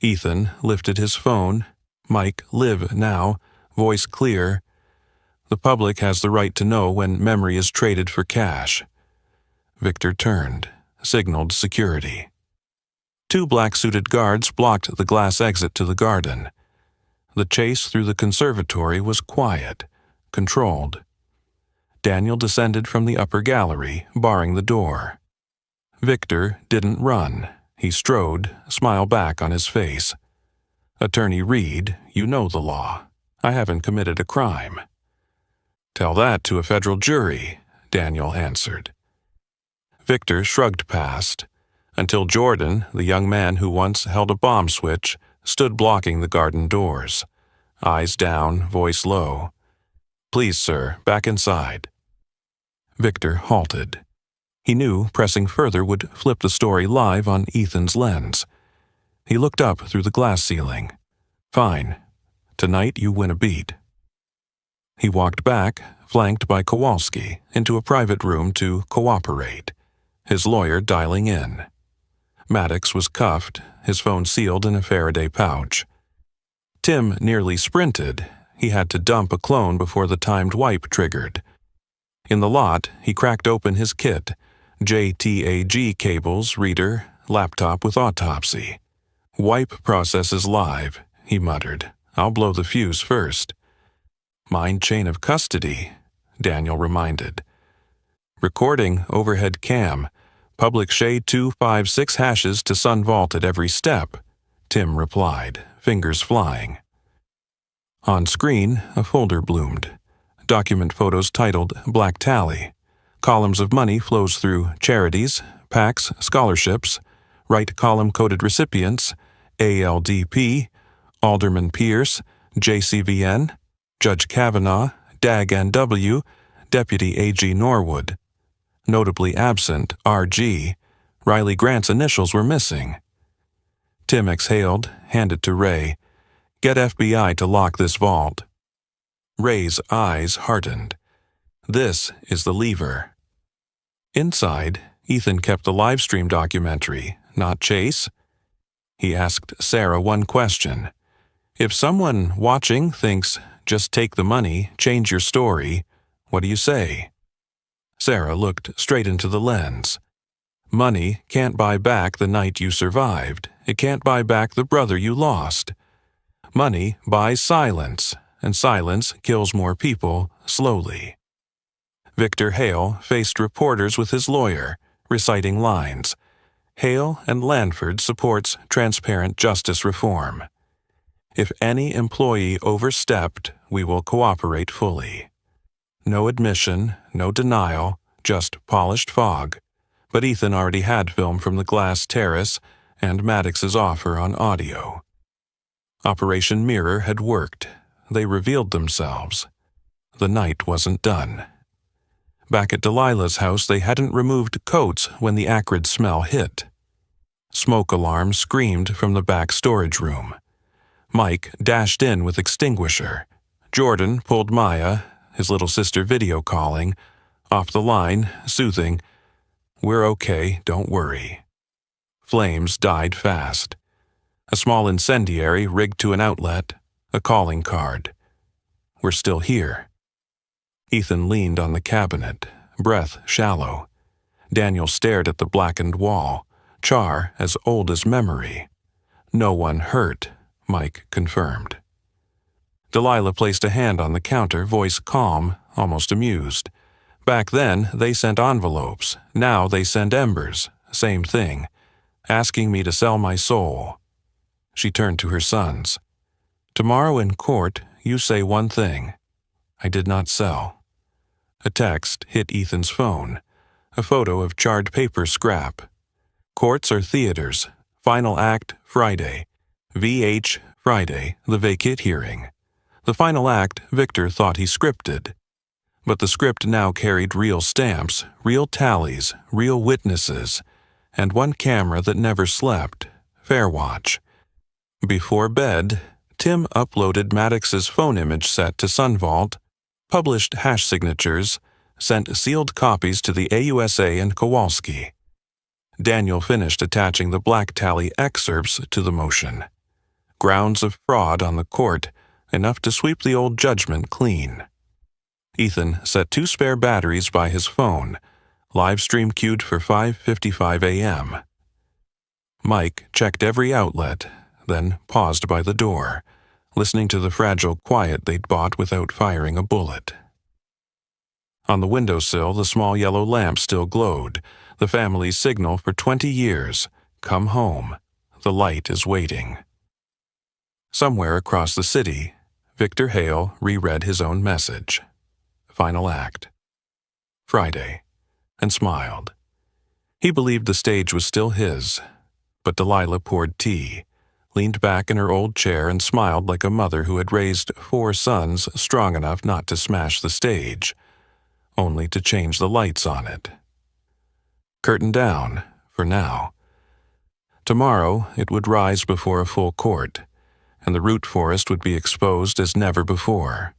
Ethan lifted his phone, mic live now, voice clear. "The public has the right to know when memory is traded for cash." Victor turned, signaled security. 2 black-suited guards blocked the glass exit to the garden. The chase through the conservatory was quiet, controlled. Daniel descended from the upper gallery, barring the door. Victor didn't run. He strode, smile back on his face. "Attorney Reed, you know the law. I haven't committed a crime." "Tell that to a federal jury," Daniel answered. Victor shrugged past, until Jordan, the young man who once held a bomb switch, stood blocking the garden doors. Eyes down, voice low. "Please, sir, back inside." Victor halted. He knew pressing further would flip the story live on Ethan's lens. He looked up through the glass ceiling. "Fine. Tonight you win a beat." He walked back, flanked by Kowalski, into a private room to cooperate, his lawyer dialing in. Maddox was cuffed, his phone sealed in a Faraday pouch. Tim nearly sprinted. He had to dump a clone before the timed wipe triggered. In the lot, he cracked open his kit, JTAG cables, reader, laptop with autopsy. "Wipe process is live," he muttered. "I'll blow the fuse first." "Mind chain of custody," Daniel reminded. "Recording overhead cam. Public shade 256 hashes to Sun Vault at every step," Tim replied, fingers flying. On screen, a folder bloomed. Document photos titled Black Tally. Columns of money flows through charities, PACs, scholarships, right column coded recipients, ALDP, Alderman Pierce, JCVN, Judge Kavanaugh, DAG-NW, Deputy AG Norwood. Notably absent, RG. Riley Grant's initials were missing. Tim exhaled, handed to Ray. "Get FBI to lock this vault." Ray's eyes hardened. "This is the lever." Inside, Ethan kept the livestream documentary, not Chase. He asked Sarah one question. "If someone watching thinks, just take the money, change your story, what do you say?" Sarah looked straight into the lens. Money can't buy back the night you survived. It can't buy back the brother you lost. Money buys silence, and silence kills more people slowly. Victor Hale faced reporters with his lawyer, reciting lines. Hale and Lanford supports transparent justice reform. If any employee overstepped, we will cooperate fully. No admission, no denial, just polished fog. But Ethan already had film from the glass terrace and Maddox's offer on audio. Operation Mirror had worked. They revealed themselves. The night wasn't done. Back at Delilah's house, they hadn't removed coats when the acrid smell hit. Smoke alarms screamed from the back storage room. Mike dashed in with extinguisher. Jordan pulled Maya, his little sister video calling, off the line, soothing, "We're okay, don't worry." Flames died fast. A small incendiary rigged to an outlet, a calling card. "We're still here." Ethan leaned on the cabinet, breath shallow. Daniel stared at the blackened wall, char as old as memory. "No one hurt," Mike confirmed. Delilah placed a hand on the counter, voice calm, almost amused. Back then, they sent envelopes. Now they send embers. Same thing. Asking me to sell my soul. She turned to her sons. "Tomorrow in court, you say one thing. I did not sell." A text hit Ethan's phone. A photo of charred paper scrap. "Courts are theaters. Final act, Friday. VH, Friday, the vacate hearing." The final act Victor thought he scripted. But the script now carried real stamps, real tallies, real witnesses, and one camera that never slept, Fairwatch. Before bed, Tim uploaded Maddox's phone image set to Sunvault, published hash signatures, sent sealed copies to the AUSA and Kowalski. Daniel finished attaching the black tally excerpts to the motion. Grounds of fraud on the court, enough to sweep the old judgment clean. Ethan set 2 spare batteries by his phone, live stream queued for 5:55 a.m. Mike checked every outlet, then paused by the door, listening to the fragile quiet they'd bought without firing a bullet. On the windowsill, the small yellow lamp still glowed, the family's signal for 20 years. Come home. The light is waiting. Somewhere across the city, Victor Hale reread his own message. Final act. Friday, and smiled. He believed the stage was still his, but Delilah poured tea, leaned back in her old chair and smiled like a mother who had raised 4 sons strong enough not to smash the stage, only to change the lights on it. Curtain down, for now. Tomorrow it would rise before a full court, and the root forest would be exposed as never before.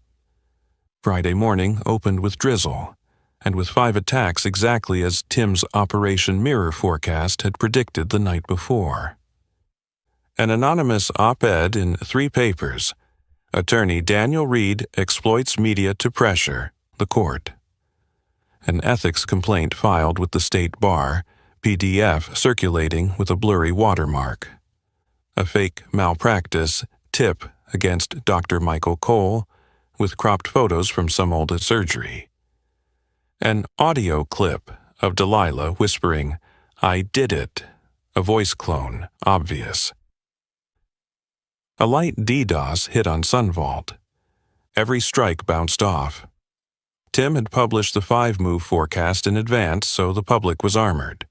Friday morning opened with drizzle, and with 5 attacks exactly as Tim's Operation Mirror forecast had predicted the night before. An anonymous op-ed in 3 papers. Attorney Daniel Reed exploits media to pressure the court. An ethics complaint filed with the state bar, PDF circulating with a blurry watermark. A fake malpractice tip against Dr. Michael Cole, with cropped photos from some old surgery. An audio clip of Delilah whispering, "I did it," a voice clone, obvious. A light DDoS hit on Sunvault. Every strike bounced off. Tim had published the 5-move forecast in advance, so the public was armored.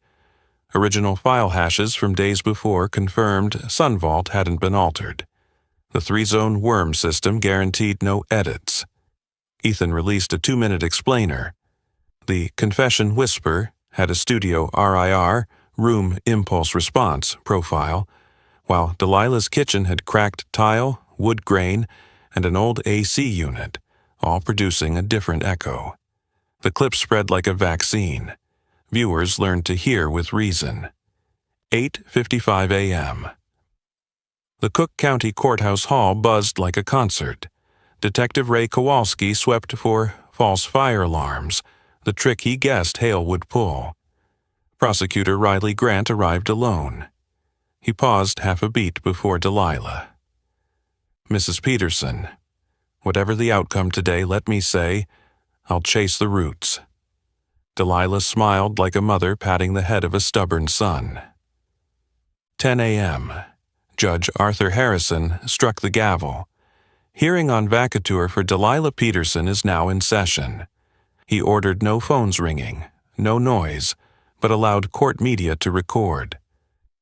Original file hashes from days before confirmed Sunvault hadn't been altered. The 3-zone worm system guaranteed no edits. Ethan released a 2-minute explainer. The Confession Whisper had a studio RIR, room impulse response, profile, while Delilah's kitchen had cracked tile, wood grain, and an old AC unit, all producing a different echo. The clip spread like a vaccine. Viewers learned to hear with reason. 8:55 a.m. The Cook County Courthouse Hall buzzed like a concert. Detective Ray Kowalski swept for false fire alarms, the trick he guessed Hale would pull. Prosecutor Riley Grant arrived alone. He paused half a beat before Delilah. "Mrs. Peterson, whatever the outcome today, let me say, I'll chase the roots." Delilah smiled like a mother patting the head of a stubborn son. 10 a.m. Judge Arthur Harrison struck the gavel. Hearing on vacatur for Delilah Peterson is now in session. He ordered no phones ringing, no noise, but allowed court media to record.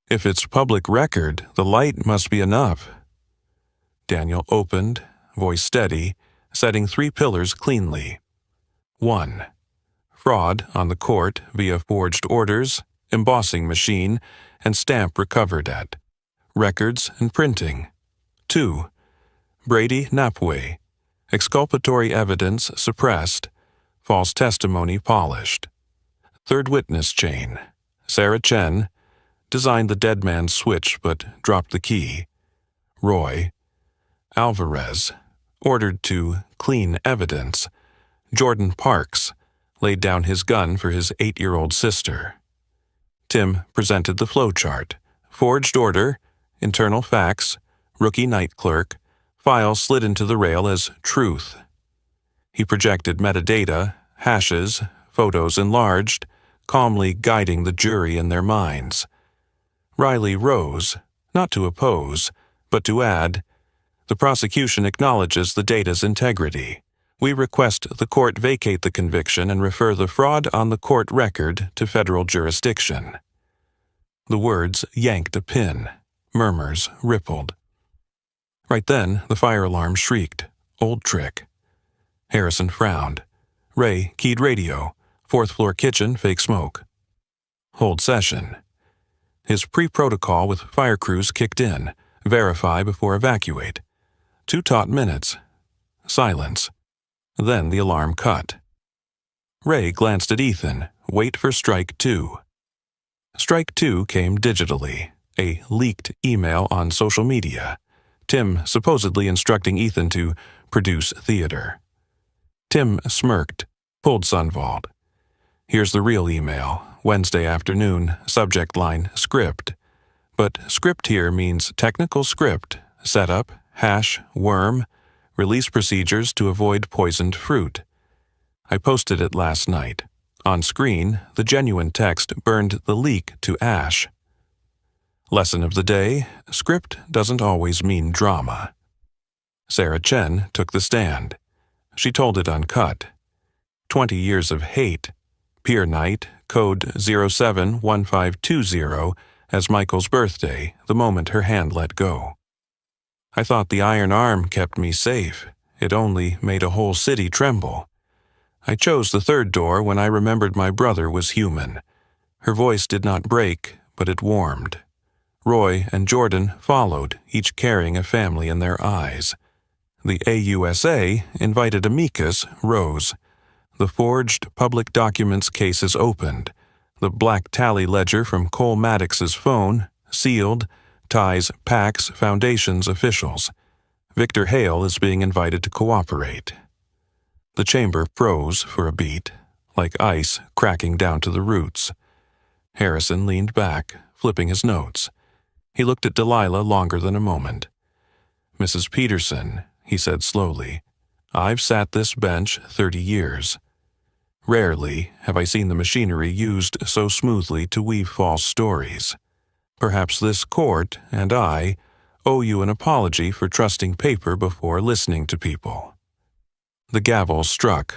If it's public record, the light must be enough. Daniel opened, voice steady, setting 3 pillars cleanly. 1. Fraud on the court via forged orders, embossing machine, and stamp recovered at records and printing. 2. Brady Napway, exculpatory evidence suppressed, false testimony polished. Third witness chain. Sarah Chen designed the dead man's switch but dropped the key. Roy Alvarez ordered to clean evidence. Jordan Parks laid down his gun for his 8-year-old sister. Tim presented the flowchart. Forged order, internal fax, rookie night clerk, file slid into the rail as truth. He projected metadata, hashes, photos enlarged, calmly guiding the jury in their minds. Riley rose, not to oppose, but to add, "The prosecution acknowledges the data's integrity. We request the court vacate the conviction and refer the fraud on the court record to federal jurisdiction." The words yanked a pin. Murmurs rippled. Right then, the fire alarm shrieked. Old trick. Harrison frowned. Ray keyed radio. 4th floor kitchen, fake smoke. Hold session. His pre-protocol with fire crews kicked in. Verify before evacuate. 2 taut minutes. Silence. Then the alarm cut. Ray glanced at Ethan. Wait for strike 2. Strike 2 came digitally. A leaked email on social media. Tim supposedly instructing Ethan to produce theater. Tim smirked, pulled Sunvald. "Here's the real email. Wednesday afternoon, subject line script. But script here means technical script, setup, hash, worm, release procedures to avoid poisoned fruit. I posted it last night. On screen, the genuine text burned the leak to ash. Lesson of the day, script doesn't always mean drama." Sarah Chen took the stand. She told it uncut. 20 years of hate. Pier night, code 071520, as Michael's birthday, the moment her hand let go. "I thought the iron arm kept me safe. It only made a whole city tremble. I chose the 3rd door when I remembered my brother was human." Her voice did not break, but it warmed. Roy and Jordan followed, each carrying a family in their eyes. The AUSA, invited amicus, rose. The forged public documents cases opened. The black tally ledger from Cole Maddox's phone, sealed, ties PAC's Foundation's officials. Victor Hale is being invited to cooperate. The chamber froze for a beat, like ice cracking down to the roots. Harrison leaned back, flipping his notes. He looked at Delilah longer than a moment. "Mrs. Peterson," he said slowly, "I've sat this bench 30 years. Rarely have I seen the machinery used so smoothly to weave false stories. Perhaps this court and I owe you an apology for trusting paper before listening to people." The gavel struck.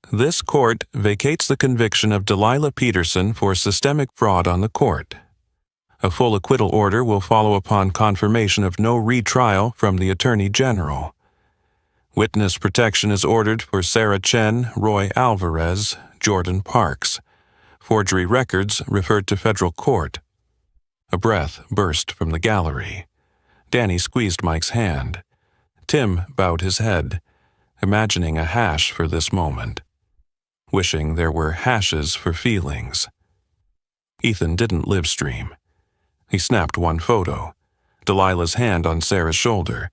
"This court vacates the conviction of Delilah Peterson for systemic fraud on the court. A full acquittal order will follow upon confirmation of no retrial from the Attorney General. Witness protection is ordered for Sarah Chen, Roy Alvarez, Jordan Parks. Forgery records referred to federal court." A breath burst from the gallery. Danny squeezed Mike's hand. Tim bowed his head, imagining a hash for this moment, wishing there were hashes for feelings. Ethan didn't live stream. He snapped one photo, Delilah's hand on Sarah's shoulder,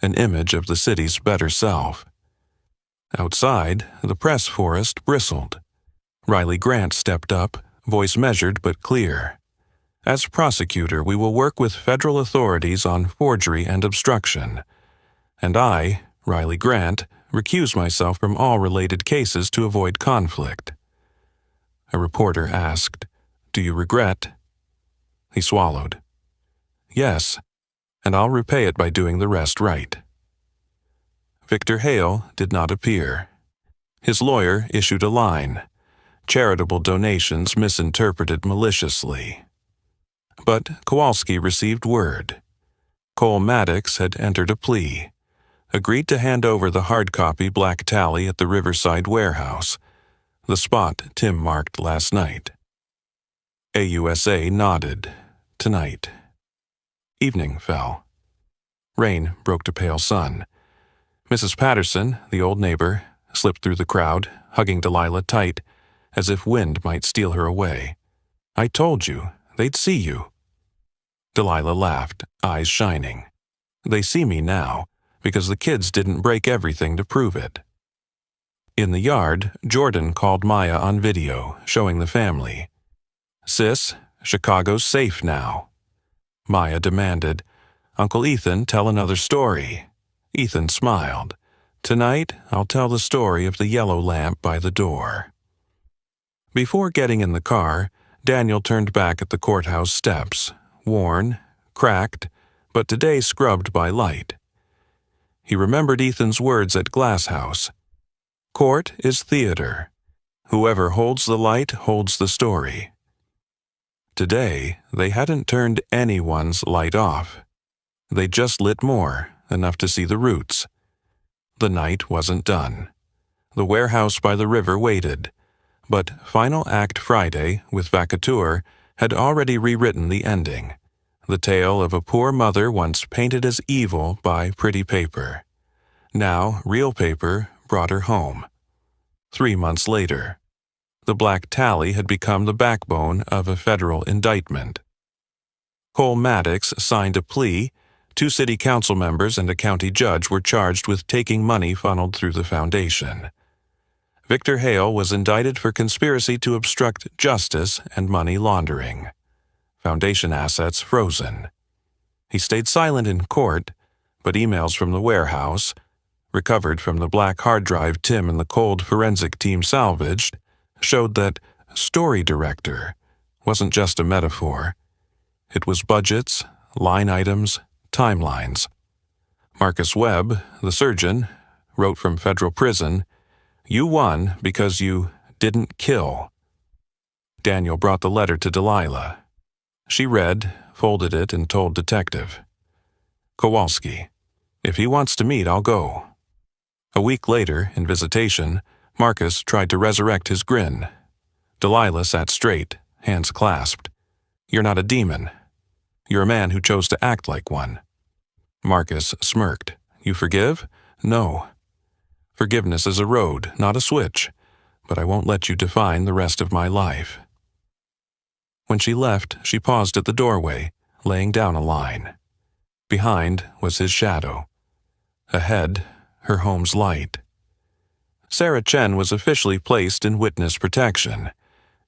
an image of the city's better self. Outside, the press forest bristled. Riley Grant stepped up, voice measured but clear. As prosecutor, we will work with federal authorities on forgery and obstruction. And I, Riley Grant, recuse myself from all related cases to avoid conflict. A reporter asked, "Do you regret?" He swallowed. "Yes, and I'll repay it by doing the rest right." Victor Hale did not appear. His lawyer issued a line, charitable donations misinterpreted maliciously. But Kowalski received word. Cole Maddox had entered a plea, agreed to hand over the hard-copy black tally at the Riverside warehouse, the spot Tim marked last night. AUSA nodded. Tonight. Evening fell. Rain broke to pale sun. Mrs. Patterson, the old neighbor, slipped through the crowd, hugging Delilah tight, as if wind might steal her away. "I told you, they'd see you." Delilah laughed, eyes shining. "They see me now, because the kids didn't break everything to prove it." In the yard, Jordan called Maya on video, showing the family. "Sis, Chicago's safe now." Maya demanded, "Uncle Ethan, tell another story." Ethan smiled. "Tonight, I'll tell the story of the yellow lamp by the door." Before getting in the car, Daniel turned back at the courthouse steps, worn, cracked, but today scrubbed by light. He remembered Ethan's words at Glass House. Court is theater. Whoever holds the light holds the story. Today, they hadn't turned anyone's light off. They just lit more, enough to see the roots. The night wasn't done. The warehouse by the river waited, but Final Act Friday, with Vacateur, had already rewritten the ending, the tale of a poor mother once painted as evil by pretty paper. Now, real paper brought her home. 3 months later, the black tally had become the backbone of a federal indictment. Cole Maddox signed a plea. 2 city council members and a county judge were charged with taking money funneled through the foundation. Victor Hale was indicted for conspiracy to obstruct justice and money laundering. Foundation assets frozen. He stayed silent in court, but emails from the warehouse, recovered from the black hard drive Tim and the cold forensic team salvaged, showed that story director wasn't just a metaphor. It was budgets, line items, timelines. Marcus Webb, the surgeon, wrote from federal prison, "You won because you didn't kill." Daniel brought the letter to Delilah. She read, folded it, and told Detective. "Kowalski, if he wants to meet, I'll go." A week later, in visitation, Marcus tried to resurrect his grin. Delilah sat straight, hands clasped. "You're not a demon. You're a man who chose to act like one." Marcus smirked. "You forgive?" "No. Forgiveness is a road, not a switch, but I won't let you define the rest of my life." When she left, she paused at the doorway, laying down a line. Behind was his shadow. Ahead, her home's light. Sarah Chen was officially placed in witness protection.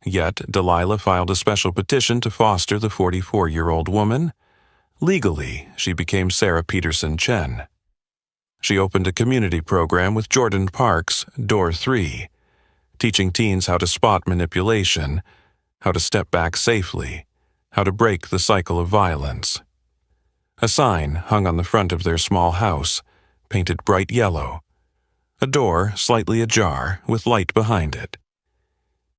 Yet Delilah filed a special petition to foster the 44-year-old woman. Legally, she became Sarah Peterson Chen. She opened a community program with Jordan Parks, Door 3, teaching teens how to spot manipulation, how to step back safely, how to break the cycle of violence. A sign hung on the front of their small house, painted bright yellow. A door slightly ajar with light behind it.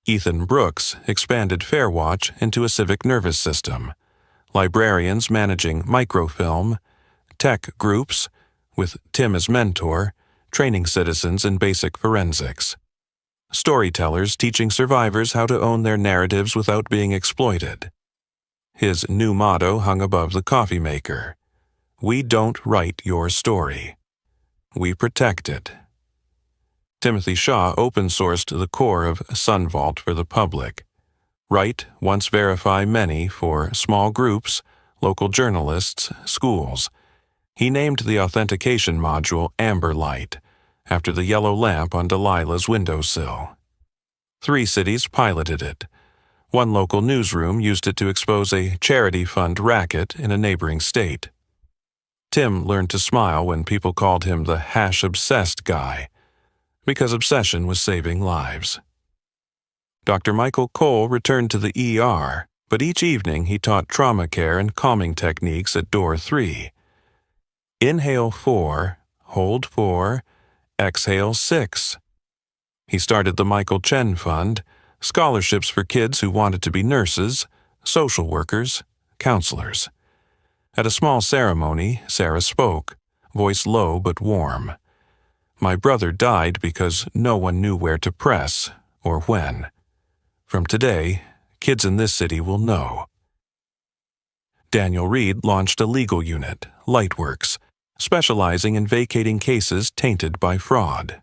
Ethan Brooks expanded Fairwatch into a civic nervous system, librarians managing microfilm, tech groups, with Tim as mentor, training citizens in basic forensics. Storytellers teaching survivors how to own their narratives without being exploited. His new motto hung above the coffee maker. "We don't write your story. We protect it." Timothy Shaw open-sourced the core of SunVault for the public. Write, once verify many for small groups, local journalists, schools. He named the authentication module Amber Light, after the yellow lamp on Delilah's windowsill. 3 cities piloted it. One local newsroom used it to expose a charity fund racket in a neighboring state. Tim learned to smile when people called him the hash-obsessed guy, because obsession was saving lives. Dr. Michael Cole returned to the ER, but each evening he taught trauma care and calming techniques at door 3. Inhale 4, hold 4, exhale 6. He started the Michael Chen Fund, scholarships for kids who wanted to be nurses, social workers, counselors. At a small ceremony, Sarah spoke, voice low but warm. My brother died because no one knew where to press or when. From today, kids in this city will know. Daniel Reed launched a legal unit, Lightworks, specializing in vacating cases tainted by fraud.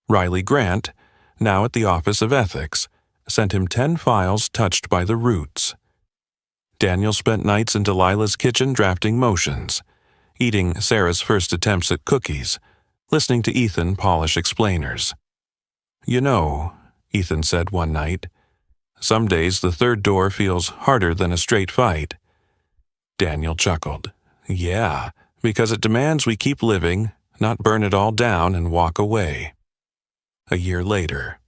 Riley Grant, now at the Office of Ethics, sent him 10 files touched by the roots. Daniel spent nights in Delilah's kitchen drafting motions, eating Sarah's first attempts at cookies, listening to Ethan polish explainers. You know, Ethan said one night, some days the third door feels harder than a straight fight. Daniel chuckled. Yeah, because it demands we keep living, not burn it all down and walk away. A year later.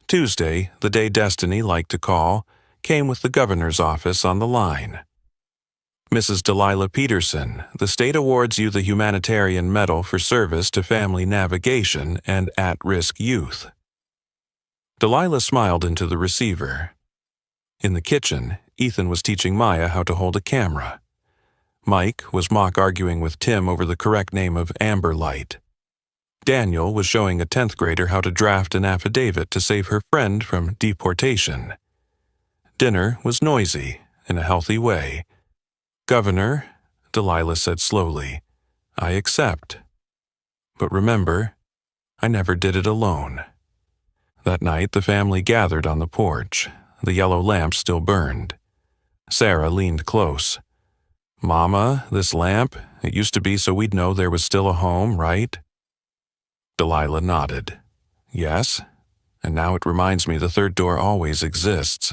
Tuesday, the day Destiny liked to call, came with the governor's office on the line. Mrs. Delilah Peterson, the state awards you the Humanitarian Medal for service to family navigation and at-risk youth. Delilah smiled into the receiver. In the kitchen, Ethan was teaching Maya how to hold a camera. Mike was mock arguing with Tim over the correct name of Amber Light. Daniel was showing a 10th grader how to draft an affidavit to save her friend from deportation. Dinner was noisy, in a healthy way. Governor, Delilah said slowly, I accept. But remember, I never did it alone. That night the family gathered on the porch. The yellow lamp still burned. Sarah leaned close. Mama, this lamp, it used to be so we'd know there was still a home, right? Delilah nodded. Yes, and now it reminds me the third door always exists,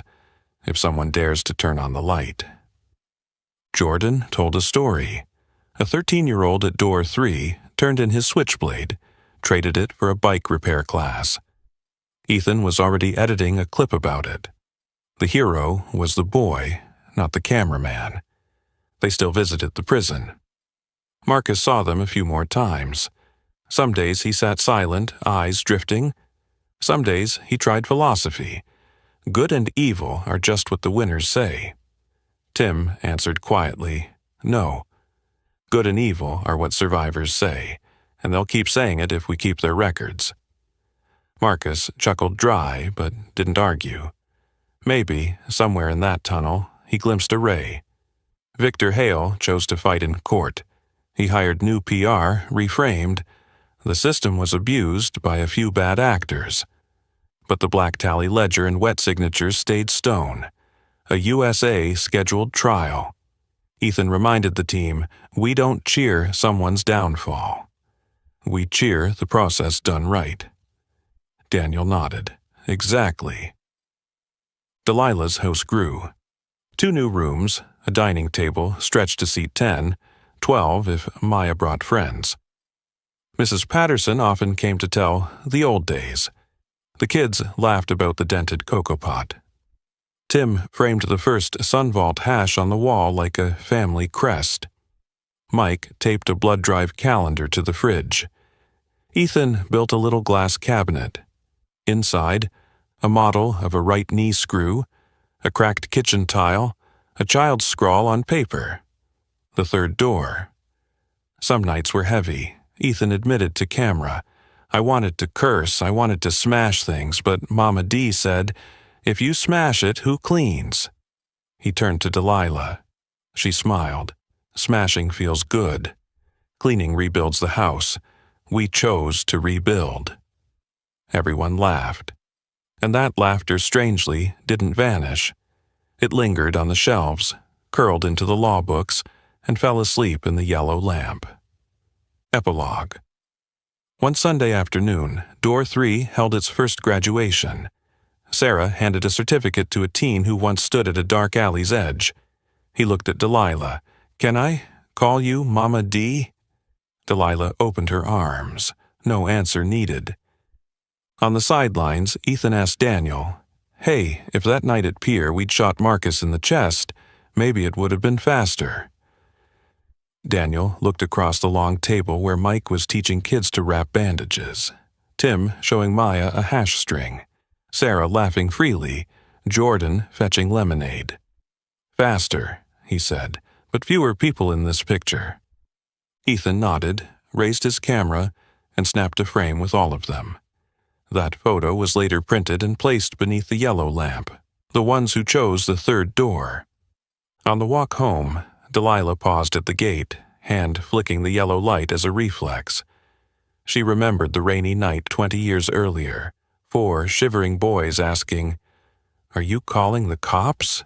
if someone dares to turn on the light. Jordan told a story. A 13-year-old at door 3 turned in his switchblade, traded it for a bike repair class. Ethan was already editing a clip about it. The hero was the boy, not the cameraman. They still visited the prison. Marcus saw them a few more times. Some days he sat silent, eyes drifting. Some days he tried philosophy. Good and evil are just what the winners say. Tim answered quietly, no. Good and evil are what survivors say, and they'll keep saying it if we keep their records. Marcus chuckled dry, but didn't argue. Maybe, somewhere in that tunnel, he glimpsed a ray. Victor Hale chose to fight in court. He hired new PR, reframed. The system was abused by a few bad actors. But the black tally ledger and wet signatures stayed stone. A USA scheduled trial. Ethan reminded the team, we don't cheer someone's downfall. We cheer the process done right. Daniel nodded. Exactly. Delilah's house grew. 2 new rooms, a dining table stretched to seat 10, 12 if Maya brought friends. Mrs. Patterson often came to tell the old days. The kids laughed about the dented cocoa pot. Tim framed the first Sunvault hash on the wall like a family crest. Mike taped a blood drive calendar to the fridge. Ethan built a little glass cabinet. Inside, a model of a right knee screw, a cracked kitchen tile, a child's scrawl on paper. The third door. Some nights were heavy, Ethan admitted to camera. I wanted to curse, I wanted to smash things, but Mama D said, if you smash it, who cleans? He turned to Delilah. She smiled. Smashing feels good. Cleaning rebuilds the house. We chose to rebuild. Everyone laughed. And that laughter, strangely, didn't vanish. It lingered on the shelves, curled into the law books, and fell asleep in the yellow lamp. Epilogue. One Sunday afternoon, Door 3 held its first graduation. Sarah handed a certificate to a teen who once stood at a dark alley's edge. He looked at Delilah. "Can I call you Mama D?" Delilah opened her arms. No answer needed. On the sidelines, Ethan asked Daniel, "Hey, if that night at Pier we'd shot Marcus in the chest, maybe it would have been faster." Daniel looked across the long table where Mike was teaching kids to wrap bandages, Tim showing Maya a hash string, Sarah laughing freely, Jordan fetching lemonade. "Faster," he said, "but fewer people in this picture." Ethan nodded, raised his camera, and snapped a frame with all of them. That photo was later printed and placed beneath the yellow lamp, the ones who chose the third door. On the walk home, Delilah paused at the gate, hand flicking the yellow light as a reflex. She remembered the rainy night 20 years earlier, 4 shivering boys asking, "Are you calling the cops?"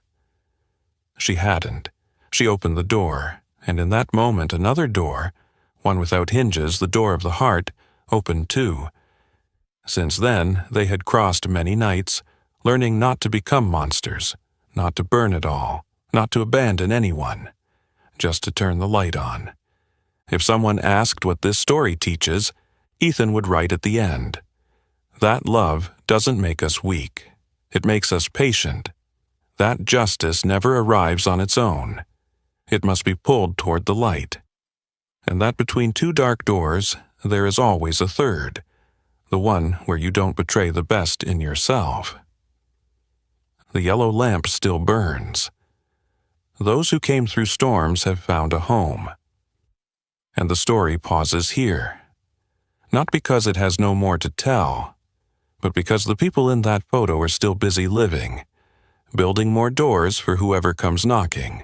She hadn't. She opened the door, and in that moment another door, one without hinges, the door of the heart, opened too. Since then, they had crossed many nights, learning not to become monsters, not to burn it all, not to abandon anyone, just to turn the light on. If someone asked what this story teaches, Ethan would write at the end, "That love doesn't make us weak. It makes us patient. That justice never arrives on its own. It must be pulled toward the light. And that between 2 dark doors, there is always a third, the one where you don't betray the best in yourself." The yellow lamp still burns. Those who came through storms have found a home. And the story pauses here. Not because it has no more to tell, but because the people in that photo are still busy living, building more doors for whoever comes knocking.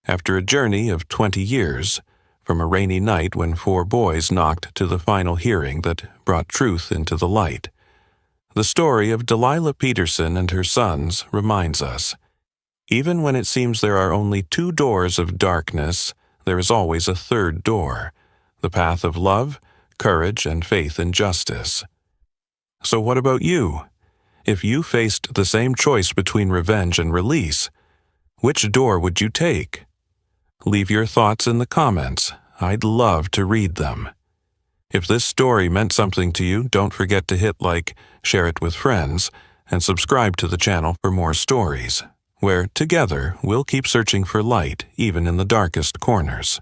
After a journey of 20 years, from a rainy night when 4 boys knocked to the final hearing that brought truth into the light, the story of Delilah Peterson and her sons reminds us, even when it seems there are only 2 doors of darkness, there is always a third door, the path of love, courage, and faith in justice. So what about you? If you faced the same choice between revenge and release, which door would you take? Leave your thoughts in the comments. I'd love to read them. If this story meant something to you, don't forget to hit like, share it with friends, and subscribe to the channel for more stories, where together we'll keep searching for light even in the darkest corners.